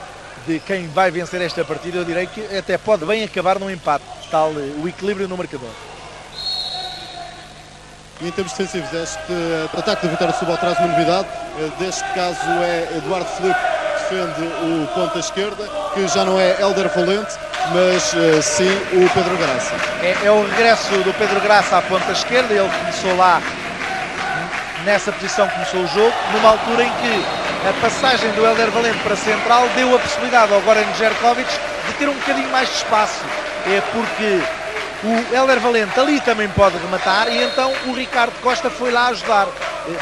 de quem vai vencer esta partida, eu direi que até pode bem acabar num empate, tal o equilíbrio no marcador. E em termos defensivos, este ataque da Vitória de Setúbal traz uma novidade. Deste caso é Eduardo Filipe que defende o ponta esquerda, que já não é Hélder Valente, mas sim o Pedro Graça. É o regresso do Pedro Graça à ponta esquerda. Ele começou lá, nessa posição começou o jogo, numa altura em que a passagem do Hélder Valente para central deu a possibilidade ao Goran Jerkovic de ter um bocadinho mais de espaço. É porque o Hélder Valente ali também pode rematar e então o Ricardo Costa foi lá ajudar,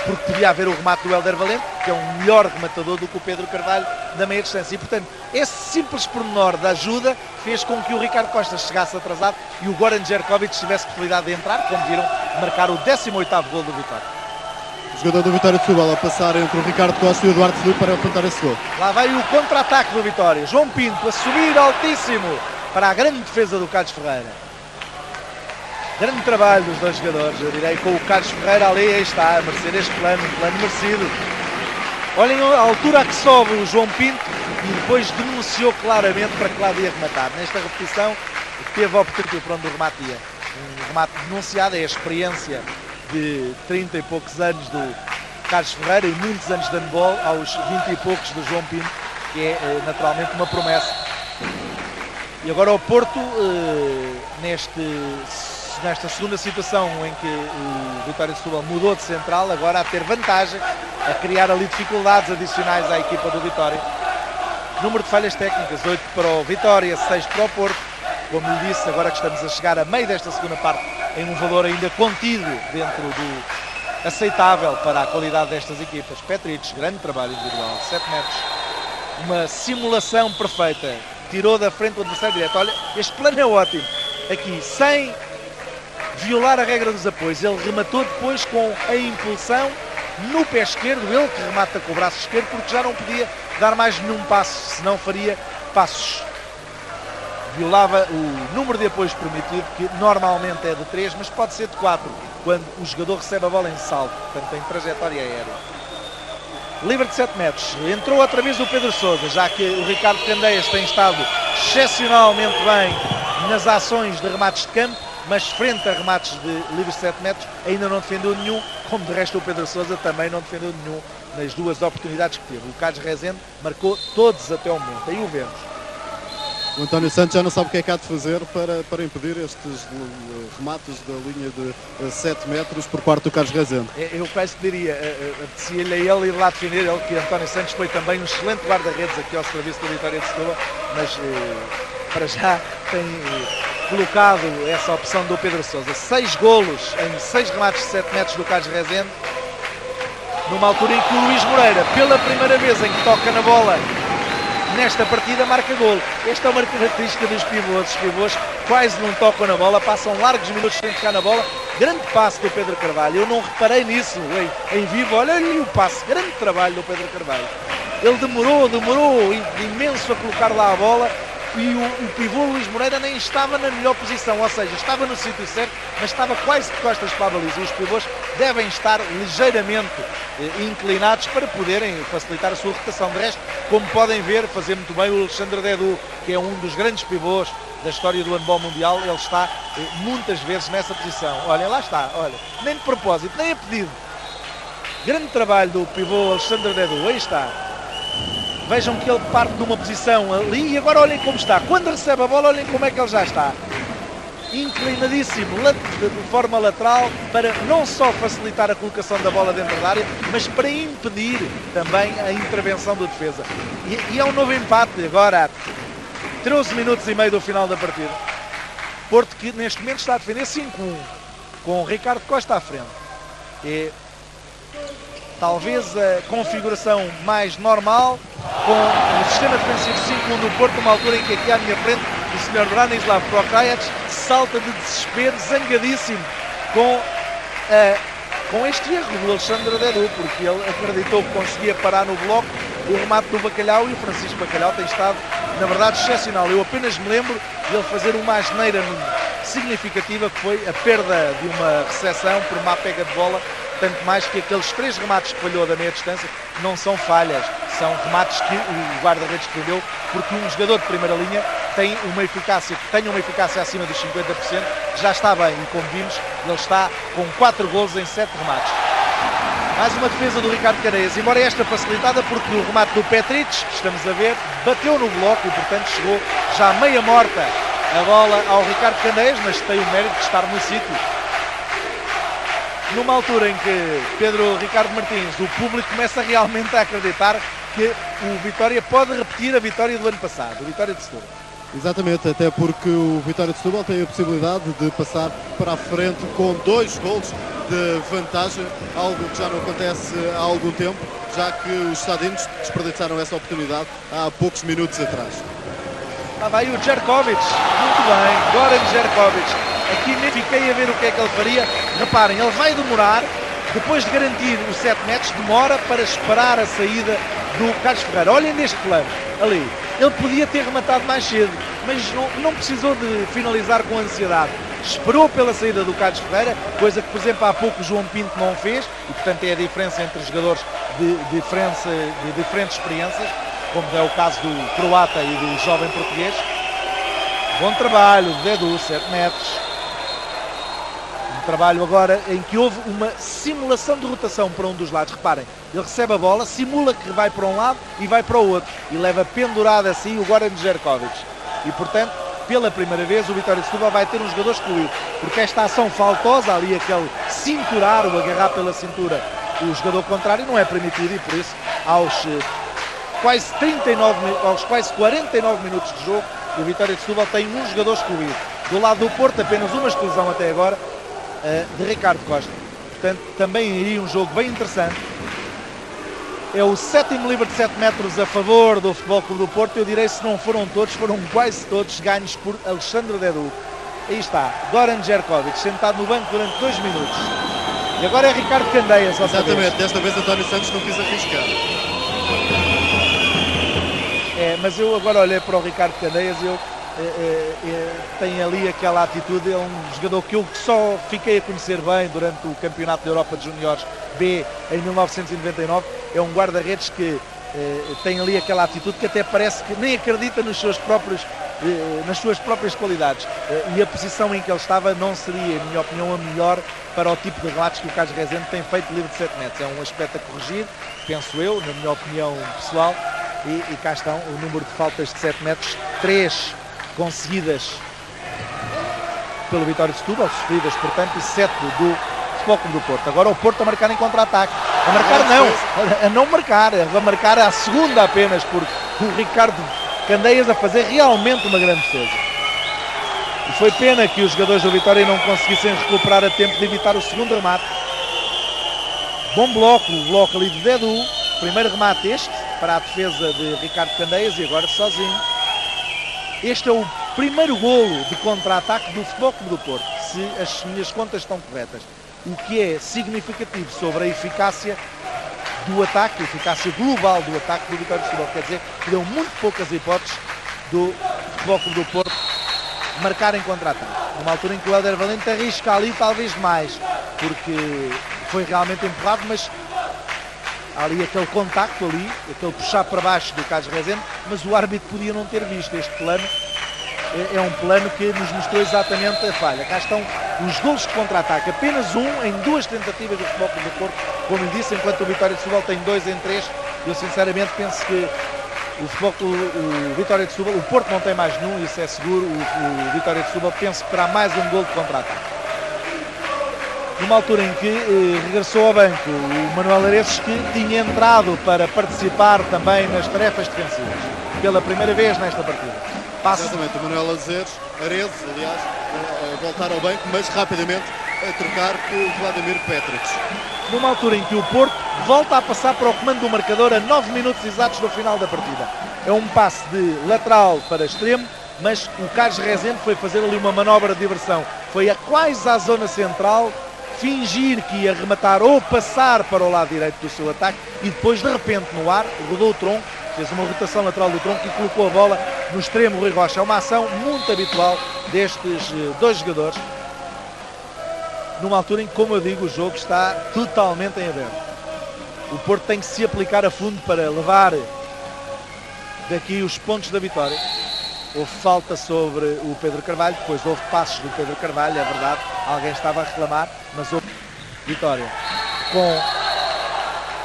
porque podia haver o remate do Hélder Valente, que é um melhor rematador do que o Pedro Carvalho da meia distância. E portanto, esse simples pormenor da ajuda fez com que o Ricardo Costa chegasse atrasado e o Goran Jerkovic tivesse possibilidade de entrar, como viram, marcar o 18º gol do Vitória. O jogador do Vitória de Setúbal a passar entre o Ricardo Costa e o Eduardo Filipe para apontar esse gol. Lá vai o contra-ataque do Vitória. João Pinto a subir altíssimo para a grande defesa do Carlos Ferreira. Grande trabalho dos dois jogadores, eu direi, com o Carlos Ferreira ali, aí está, a merecer este plano, um plano merecido. Olhem a altura a que sobe o João Pinto e depois denunciou claramente para que lá ia rematar. Nesta repetição teve a oportunidade para onde o remate ia. Um remate denunciado, é a experiência de 30 e poucos anos do Carlos Ferreira e muitos anos de handball aos 20 e poucos do João Pinto, que é naturalmente uma promessa. E agora o Porto, nesta segunda situação em que o Vitória de Setúbal mudou de central, agora a ter vantagem, a criar ali dificuldades adicionais à equipa do Vitória. Número de falhas técnicas, 8 para o Vitória, 6 para o Porto. Como lhe disse, agora que estamos a chegar a meio desta segunda parte, em um valor ainda contido dentro do aceitável para a qualidade destas equipas. Petric, grande trabalho individual, 7 metros. Uma simulação perfeita, tirou da frente o adversário direto. Olha, este plano é ótimo. Aqui, sem violar a regra dos apoios, ele rematou depois com a impulsão no pé esquerdo, ele que remata com o braço esquerdo, porque já não podia dar mais nenhum passo, senão faria passos. Violava o número de apoios permitido, que normalmente é de 3, mas pode ser de 4, quando o jogador recebe a bola em salto, portanto em trajetória aérea. Livre de 7 metros, entrou outra vez o Pedro Sousa, já que o Ricardo Candeias tem estado excepcionalmente bem nas ações de remates de campo, mas frente a remates de livres de 7 metros ainda não defendeu nenhum, como de resto o Pedro Sousa também não defendeu nenhum nas duas oportunidades que teve. O Carlos Rezende marcou todos até o momento, aí o vemos. O António Santos já não sabe o que é que há de fazer para impedir estes remates da linha de 7 metros por parte do Carlos Rezende. Eu quase que diria, apetecia-lhe a ele ir lá defender, ele que António Santos foi também um excelente guarda-redes aqui ao serviço da Vitória de Setúbal, mas para já tem colocado essa opção do Pedro Sousa. 6 golos em 6 remates de 7 metros do Carlos Rezende, numa altura em que o Luís Moreira, pela primeira vez em que toca na bola nesta partida, marca golo. Esta é uma característica dos pivôs. Os pivôs quase não tocam na bola, passam largos minutos sem tocar na bola. Grande passe do Pedro Carvalho. Eu não reparei nisso em vivo. Olha-lhe o passe. Grande trabalho do Pedro Carvalho. Ele demorou imenso a colocar lá a bola. E o pivô Luís Moreira nem estava na melhor posição, ou seja, estava no sítio certo, mas estava quase de costas para a baliza. Os pivôs devem estar ligeiramente inclinados para poderem facilitar a sua rotação. De resto, como podem ver, fazer muito bem o Alexandre Dedou, que é um dos grandes pivôs da história do handball mundial. Ele está muitas vezes nessa posição. Olha, lá está, olha, nem de propósito, nem a pedido. Grande trabalho do pivô Alexandre Dedou, aí está. Vejam que ele parte de uma posição ali e agora olhem como está. Quando recebe a bola, olhem como é que ele já está. Inclinadíssimo, de forma lateral, para não só facilitar a colocação da bola dentro da área, mas para impedir também a intervenção do defesa. E é um novo empate agora, há 13 minutos e meio do final da partida. Porto que neste momento está a defender 5-1, com o Ricardo Costa à frente. E talvez a configuração mais normal, com o sistema defensivo 5-1 do Porto, numa altura em que aqui à minha frente o Sr. Branislav Prokrajac salta de desespero, zangadíssimo com este erro do Alexandre Dedu, porque ele acreditou que conseguia parar no bloco o remate do Bacalhau, e o Francisco Bacalhau tem estado, na verdade, excepcional. Eu apenas me lembro de ele fazer uma asneira significativa, que foi a perda de uma recepção por má pega de bola, tanto mais que aqueles 3 remates que falhou da meia distância não são falhas, são remates que o guarda-redes perdeu, porque um jogador de primeira linha tem uma eficácia acima dos 50%, já está bem, e como vimos, ele está com 4 golos em 7 remates. Mais uma defesa do Ricardo Candeias, embora esta facilitada porque o remate do Petric, que estamos a ver, bateu no bloco e portanto chegou já meia morta a bola ao Ricardo Candeias, mas tem o mérito de estar no sítio. Numa altura em que Pedro Ricardo Martins, o público começa realmente a acreditar que o Vitória pode repetir a vitória do ano passado, a vitória de Setúbal. Exatamente, até porque o Vitória de Setúbal tem a possibilidade de passar para a frente com 2 golos de vantagem, algo que já não acontece há algum tempo, já que os estadinos desperdiçaram essa oportunidade há poucos minutos atrás. Lá vai o Jerkovic, muito bem, Goran Jerkovic. Aqui nem fiquei a ver o que é que ele faria. Reparem, ele vai demorar, depois de garantir os 7 metros, demora para esperar a saída do Carlos Ferreira. Olhem neste plano, ali. Ele podia ter rematado mais cedo, mas não precisou de finalizar com ansiedade. Esperou pela saída do Carlos Ferreira, coisa que, por exemplo, há pouco o João Pinto não fez, e portanto é a diferença entre jogadores de diferentes experiências, como é o caso do croata e do jovem português. Bom trabalho, Dedu, 7 metros. Um trabalho agora em que houve uma simulação de rotação para um dos lados. Reparem, ele recebe a bola, simula que vai para um lado e vai para o outro. E leva pendurado assim o Goran Jerkovic. E, portanto, pela primeira vez o Vitória de Setúbal vai ter um jogador excluído. Porque esta ação faltosa, ali aquele cinturar, o agarrar pela cintura o jogador contrário, não é permitido. E por isso, aos quase 49 minutos de jogo, o Vitória de Setúbal tem um jogador excluído. Do lado do Porto, apenas uma exclusão até agora, de Ricardo Costa. Portanto, também aí um jogo bem interessante. É o 7º livre de 7 metros a favor do Futebol Clube do Porto. Eu direi, se não foram todos, foram quase todos ganhos por Alexandre Dedu. Aí está, Goran Jerkovic, sentado no banco durante 2 minutos. E agora é Ricardo Candeias. Exatamente, desta vez António Santos não quis arriscar. Mas eu agora olhei para o Ricardo Candeias e tem ali aquela atitude. É um jogador que eu só fiquei a conhecer bem durante o Campeonato da Europa de Juniores B em 1999. É um guarda-redes que tem ali aquela atitude que até parece que nem acredita nas suas próprias qualidades. E a posição em que ele estava não seria, na minha opinião, a melhor para o tipo de remates que o Carlos Rezende tem feito livre de 7 metros. É um aspecto a corrigir, penso eu, na minha opinião pessoal. E cá estão o número de faltas de 7 metros, 3 conseguidas pelo Vitória de Setúbal, sofridas, portanto, e 7 do Futebol Clube do Porto. Agora o Porto a marcar em contra-ataque. A marcar não, a não marcar, a marcar à segunda apenas, por o Ricardo Candeias a fazer realmente uma grande defesa. E foi pena que os jogadores do Vitória não conseguissem recuperar a tempo de evitar o segundo remate. Bom bloco, o bloco ali de Dedu. Primeiro remate este, para a defesa de Ricardo Candeias, e agora sozinho. Este é o primeiro golo de contra-ataque do Futebol Clube do Porto, se as minhas contas estão corretas. O que é significativo sobre a eficácia do ataque, a eficácia global do ataque do Vitória de Setúbal. Quer dizer, que deu muito poucas hipóteses do Futebol Clube do Porto marcar em contra-ataque. Numa altura em que o Helder Valente arrisca ali talvez mais, porque foi realmente empurrado, mas há ali aquele contacto ali, aquele puxar para baixo do Carlos Rezende, mas o árbitro podia não ter visto. Este plano é um plano que nos mostrou exatamente a falha. Cá estão os golos de contra-ataque, apenas um em 2 tentativas do Futebol Clube do Porto, como lhe disse, enquanto o Vitória de Setúbal tem 2 em 3. Eu sinceramente penso que o Vitória de Setúbal, o Porto não tem mais nenhum, isso é seguro. O Vitória de Setúbal penso que terá mais um golo de contra-ataque. Numa altura em que regressou ao banco o Manuel Areces, que tinha entrado para participar também nas tarefas defensivas, pela primeira vez nesta partida. Exatamente, o Manuel Areces, aliás, a voltar ao banco, mas rapidamente a trocar com o Vladimir Petric. Numa altura em que o Porto volta a passar para o comando do marcador a 9 minutos exatos do final da partida. É um passe de lateral para extremo, mas o Carlos Rezende foi fazer ali uma manobra de diversão, foi quase à zona central, fingir que ia rematar ou passar para o lado direito do seu ataque e depois de repente no ar rodou o tronco, fez uma rotação lateral do tronco e colocou a bola no extremo Rui Rocha. É uma ação muito habitual destes dois jogadores, numa altura em que, como eu digo, o jogo está totalmente em aberto. O Porto tem que se aplicar a fundo para levar daqui os pontos da vitória. Houve falta sobre o Pedro Carvalho, depois houve passos do Pedro Carvalho, é verdade, alguém estava a reclamar, mas houve vitória. Com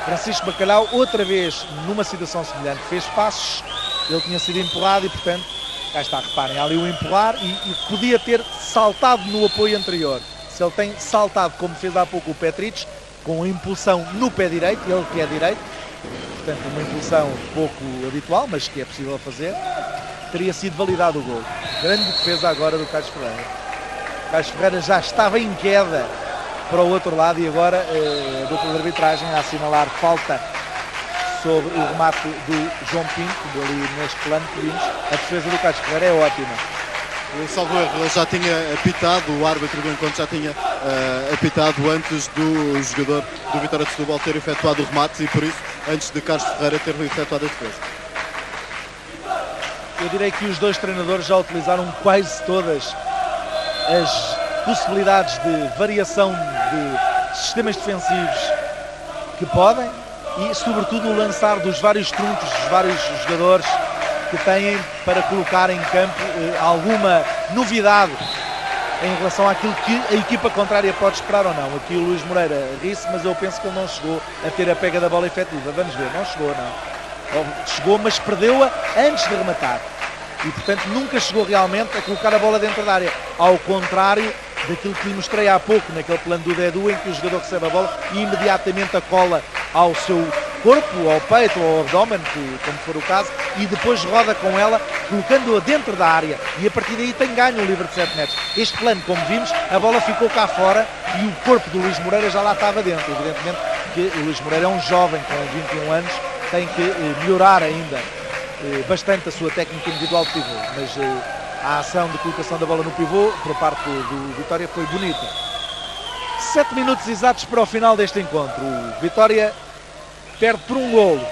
Francisco Bacalhau, outra vez numa situação semelhante, fez passos, ele tinha sido empurrado e, portanto, cá está, reparem, há ali o empurrar e podia ter saltado no apoio anterior. Se ele tem saltado, como fez há pouco o Petric, com impulsão no pé direito, ele que é direito, portanto uma impulsão pouco habitual, mas que é possível fazer, teria sido validado o gol. Grande defesa agora do Carlos Ferreira. Carlos Ferreira já estava em queda para o outro lado e agora a dupla de arbitragem a assinalar falta sobre o remate do João Pinto, ali neste plano que vimos. A defesa do Carlos Ferreira é ótima. O salvo erro, ele já tinha apitado, o árbitro do encontro já tinha apitado antes do jogador do Vitória de Setúbal ter efetuado o remate e por isso, antes de Carlos Ferreira ter efetuado a defesa. Eu direi que os dois treinadores já utilizaram quase todas as possibilidades de variação de sistemas defensivos que podem e, sobretudo, o lançar dos vários truncos, dos vários jogadores que têm para colocar em campo alguma novidade em relação àquilo que a equipa contrária pode esperar ou não. Aqui o Luís Moreira ri-se, mas eu penso que ele não chegou a ter a pega da bola efetiva. Vamos ver, não chegou, não. Chegou, mas perdeu-a antes de rematar. E, portanto, nunca chegou realmente a colocar a bola dentro da área. Ao contrário daquilo que lhe mostrei há pouco, naquele plano do Dedu, em que o jogador recebe a bola e imediatamente a cola ao seu corpo, ao peito ou ao abdômen, como for o caso, e depois roda com ela, colocando-a dentro da área. E a partir daí tem ganho o livre de 7 metros. Este plano, como vimos, a bola ficou cá fora e o corpo do Luís Moreira já lá estava dentro. Evidentemente que o Luís Moreira é um jovem com 21 anos, tem que melhorar ainda bastante a sua técnica individual de pivô, mas a ação de colocação da bola no pivô por parte do Vitória foi bonita. 7 minutos exatos para o final deste encontro. O Vitória perde por um golo.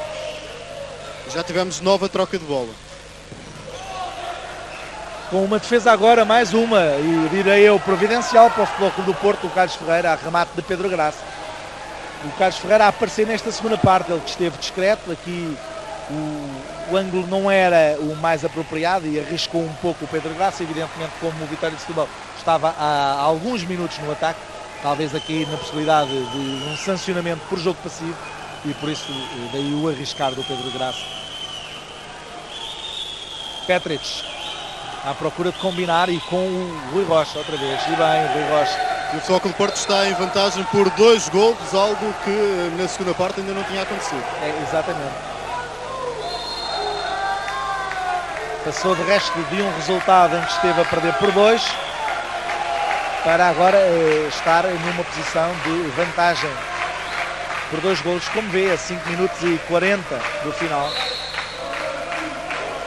Já tivemos nova troca de bola. Com uma defesa agora, mais uma, e direi eu, providencial para o Futebol Clube do Porto, o Carlos Ferreira, a remate de Pedro Graça. O Carlos Ferreira a aparecer nesta segunda parte, ele que esteve discreto, aqui o ângulo não era o mais apropriado e arriscou um pouco o Pedro Graça, evidentemente como o Vitória de Setúbal estava há alguns minutos no ataque, talvez aqui na possibilidade de um sancionamento por jogo passivo e por isso daí o arriscar do Pedro Graça. Petric à procura de combinar e com o Rui Rocha outra vez, e bem o Rui Rocha. E o Futebol Clube do Porto está em vantagem por 2 golos, algo que na segunda parte ainda não tinha acontecido. Exatamente. Passou de resto de um resultado em que esteve a perder por 2 para agora estar numa posição de vantagem por 2 golos, como vê, a 5 minutos e 40 do final.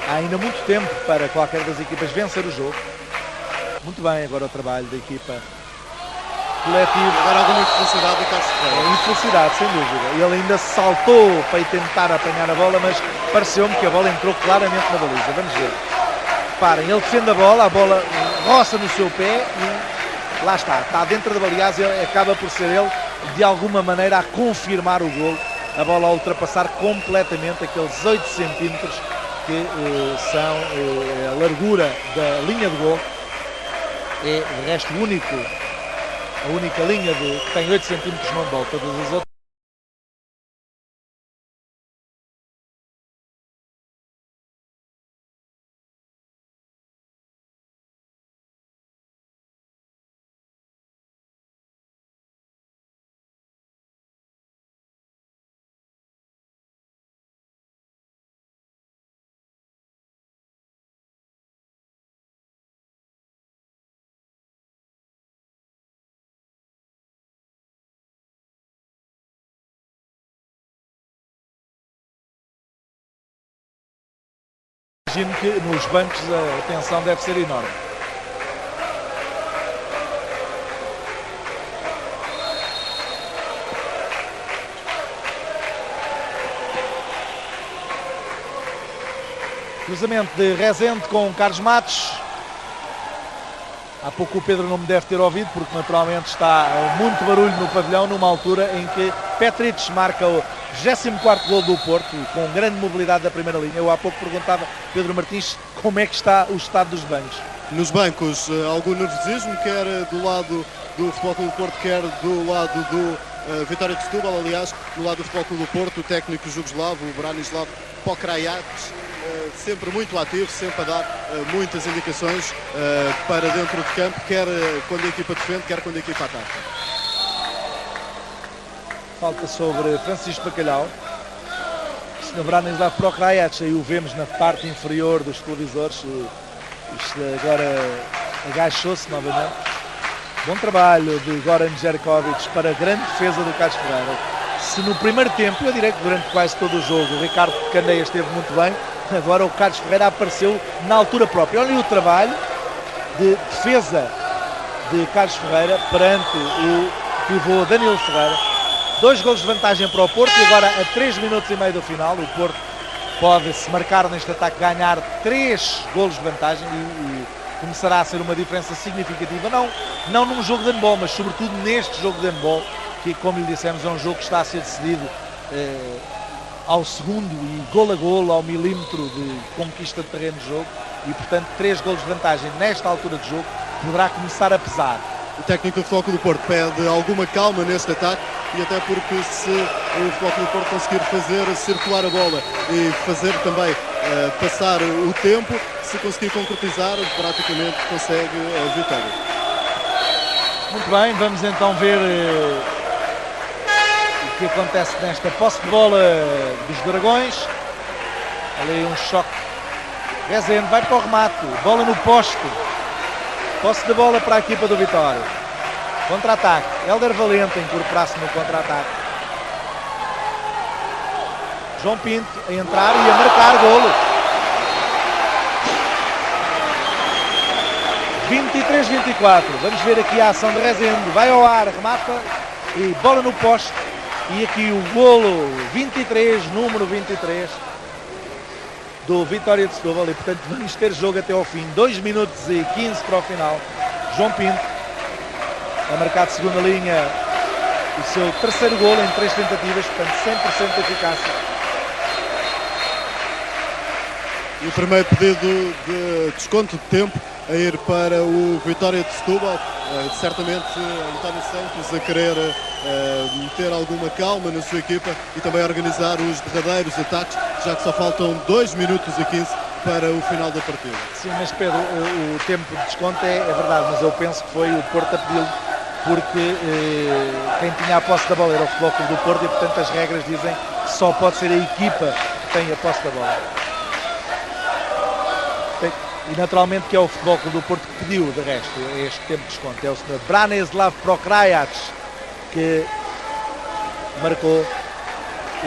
Há ainda muito tempo para qualquer das equipas vencer o jogo. Muito bem agora o trabalho da equipa coletiva. Agora alguma infelicidade do Carlos Ferreira. Infelicidade, sem dúvida. Ele ainda saltou para ir tentar apanhar a bola, mas pareceu-me que a bola entrou claramente na baliza. Vamos ver. Reparem, ele defende a bola roça no seu pé e lá está dentro da baliza, acaba por ser ele, de alguma maneira, a confirmar o golo. A bola a ultrapassar completamente aqueles 8 centímetros que são a largura da linha de golo. É, de resto, a única linha que tem 8 centímetros não bola. Todas as outras Imagino que nos bancos a tensão deve ser enorme. Cruzamento de Rezende com Carlos Matos. Há pouco o Pedro não me deve ter ouvido, porque naturalmente está muito barulho no pavilhão, numa altura em que Petric marca o 24º gol do Porto, com grande mobilidade da primeira linha. Eu há pouco perguntava, Pedro Martins, como é que está o estado dos bancos? Nos bancos, algum nervosismo, quer do lado do Futebol Clube do Porto, quer do lado do Vitória de Setúbal. Aliás, do lado do Futebol Clube do Porto, o técnico jugoslavo, o Branislav Pokrajac, sempre muito ativo, sempre a dar muitas indicações para dentro de campo, quer quando a equipa defende, quer quando a equipa ataca. Falta sobre Francisco Bacalhau. O Sr. Branislav Pokrajac, aí o vemos na parte inferior dos televisores. Isto agora agachou-se novamente. Bom trabalho de Goran Jerkovic para a grande defesa do Carlos Ferreira. Se no primeiro tempo, eu diria que durante quase todo o jogo, o Ricardo Candeias esteve muito bem, agora o Carlos Ferreira apareceu na altura própria. Olhem o trabalho de defesa de Carlos Ferreira perante o pivô Danilo Ferreira. 2 golos de vantagem para o Porto e agora a 3 minutos e meio do final o Porto pode, se marcar neste ataque, ganhar 3 golos de vantagem e começará a ser uma diferença significativa, não num jogo de handball, mas sobretudo neste jogo de handball, que, como lhe dissemos, é um jogo que está a ser decidido ao segundo e golo a golo, ao milímetro de conquista de terreno de jogo, e portanto 3 golos de vantagem nesta altura de jogo poderá começar a pesar. O técnico do Futebol Clube do Porto pede alguma calma neste ataque, e até porque se o Futebol Clube do Porto conseguir fazer circular a bola e fazer também passar o tempo, se conseguir concretizar, praticamente consegue a vitória. Muito bem, vamos então ver o que acontece nesta posse de bola dos Dragões. Ali um choque. Rezende vai para o remate, bola no poste. Posse de bola para a equipa do Vitória. Contra-ataque. Hélder Valente incorporar-se no contra-ataque. João Pinto a entrar e a marcar golo. 23-24. Vamos ver aqui a ação de Rezende. Vai ao ar, remata e bola no poste. E aqui o golo 23, número 23 do Vitória de Setúbal, e portanto vamos ter jogo até ao fim. 2 minutos e 15 para o final. João Pinto a marcar de segunda linha o seu terceiro golo em 3 tentativas, portanto 100% de eficácia. E o primeiro pedido de desconto de tempo a ir para o Vitória de Setúbal. Certamente António Santos a querer meter alguma calma na sua equipa e também organizar os derradeiros ataques, já que só faltam 2 minutos e 15 para o final da partida. Sim, mas Pedro, o tempo de desconto é verdade, mas eu penso que foi o Porto a pedi-lo, porque quem tinha a posse da bola era o Futebol Clube do Porto, e portanto as regras dizem que só pode ser a equipa que tem a posse da bola. E naturalmente que é o Futebol Clube do Porto que pediu, de resto, este tempo de desconto. É o Sr. Branislav Pokrajac que marcou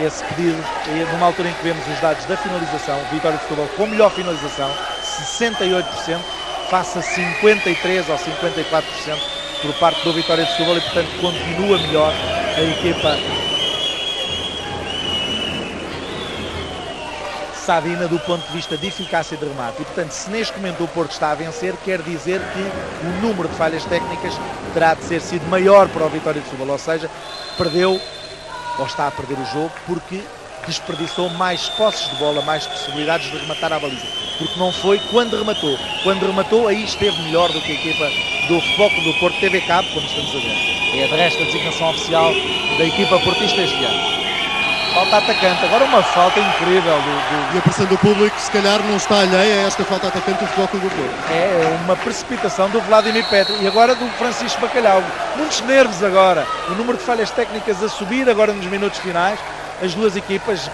esse pedido, e numa altura em que vemos os dados da finalização, Vitória de Setúbal com melhor finalização, 68%, face a 53% ou 54% por parte do Vitória de Setúbal, e portanto continua melhor a equipa Sadina do ponto de vista de eficácia de remate. E portanto, se neste momento o Porto está a vencer, quer dizer que o número de falhas técnicas terá de ser sido maior para o Vitória de Setúbal, ou seja, perdeu ou está a perder o jogo porque desperdiçou mais posses de bola, mais possibilidades de rematar à baliza, porque não foi quando rematou. Quando rematou, aí esteve melhor do que a equipa do Futebol Clube do Porto teve cabo, como estamos a ver. É de resto a designação oficial da equipa portista este ano. Falta atacante, agora uma falta incrível E a pressão do público se calhar não está alheia a esta falta atacante do Futebol Clube do Porto. É uma precipitação do Vladimir Petr e agora do Francisco Bacalhau. Muitos nervos agora, o número de falhas técnicas a subir agora nos minutos finais. As duas equipas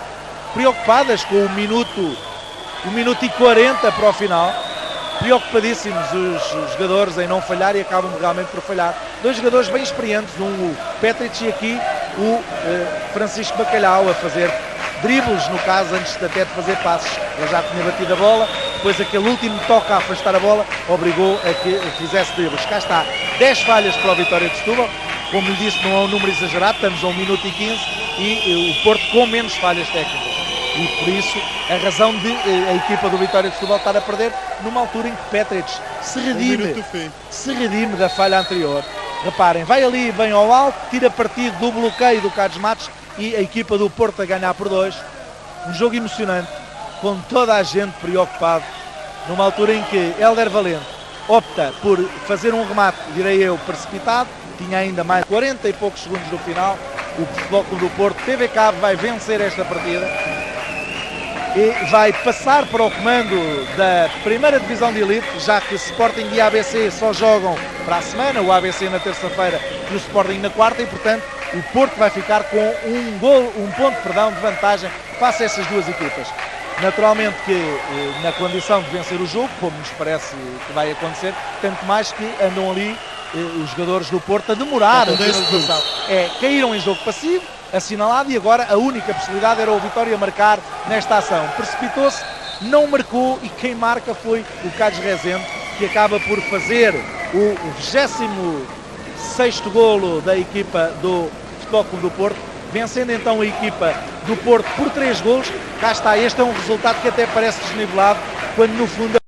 preocupadas com o minuto e 40 para o final. Preocupadíssimos os jogadores em não falhar, e acabam realmente por falhar. 2 jogadores bem experientes, o Petric e aqui o Francisco Bacalhau, a fazer dribles, no caso, antes até de fazer passes. Ele já tinha batido a bola, depois aquele último toque a afastar a bola obrigou a que fizesse dribles. Cá está, 10 falhas para o Vitória de Setúbal. Como lhe disse, não é um número exagerado, estamos a 1 minuto e 15 e o Porto com menos falhas técnicas. E por isso a razão de a equipa do Vitória de Setúbal estar a perder numa altura em que Petric se redime da falha anterior. Reparem, vai ali bem ao alto, tira partido do bloqueio do Carlos Matos e a equipa do Porto a ganhar por 2. Um jogo emocionante, com toda a gente preocupado, numa altura em que Hélder Valente opta por fazer um remate, direi eu, precipitado, tinha ainda mais 40 e poucos segundos do final. O Futebol Clube do Porto, TV Cabo, vai vencer esta partida e vai passar para o comando da primeira divisão de elite, já que Sporting e ABC só jogam para a semana, o ABC na terça-feira e o Sporting na quarta, e portanto o Porto vai ficar com um ponto de vantagem face a essas duas equipas. Naturalmente que na condição de vencer o jogo, como nos parece que vai acontecer, tanto mais que andam ali os jogadores do Porto a demorar a finalização. Caíram em jogo passivo, assinalado, e agora a única possibilidade era o Vitória marcar nesta ação. Precipitou-se, não marcou, e quem marca foi o Carlos Rezende, que acaba por fazer o 26º golo da equipa do Futebol Clube do Porto, vencendo então a equipa do Porto por 3 golos. Cá está, este é um resultado que até parece desnivelado, quando no fundo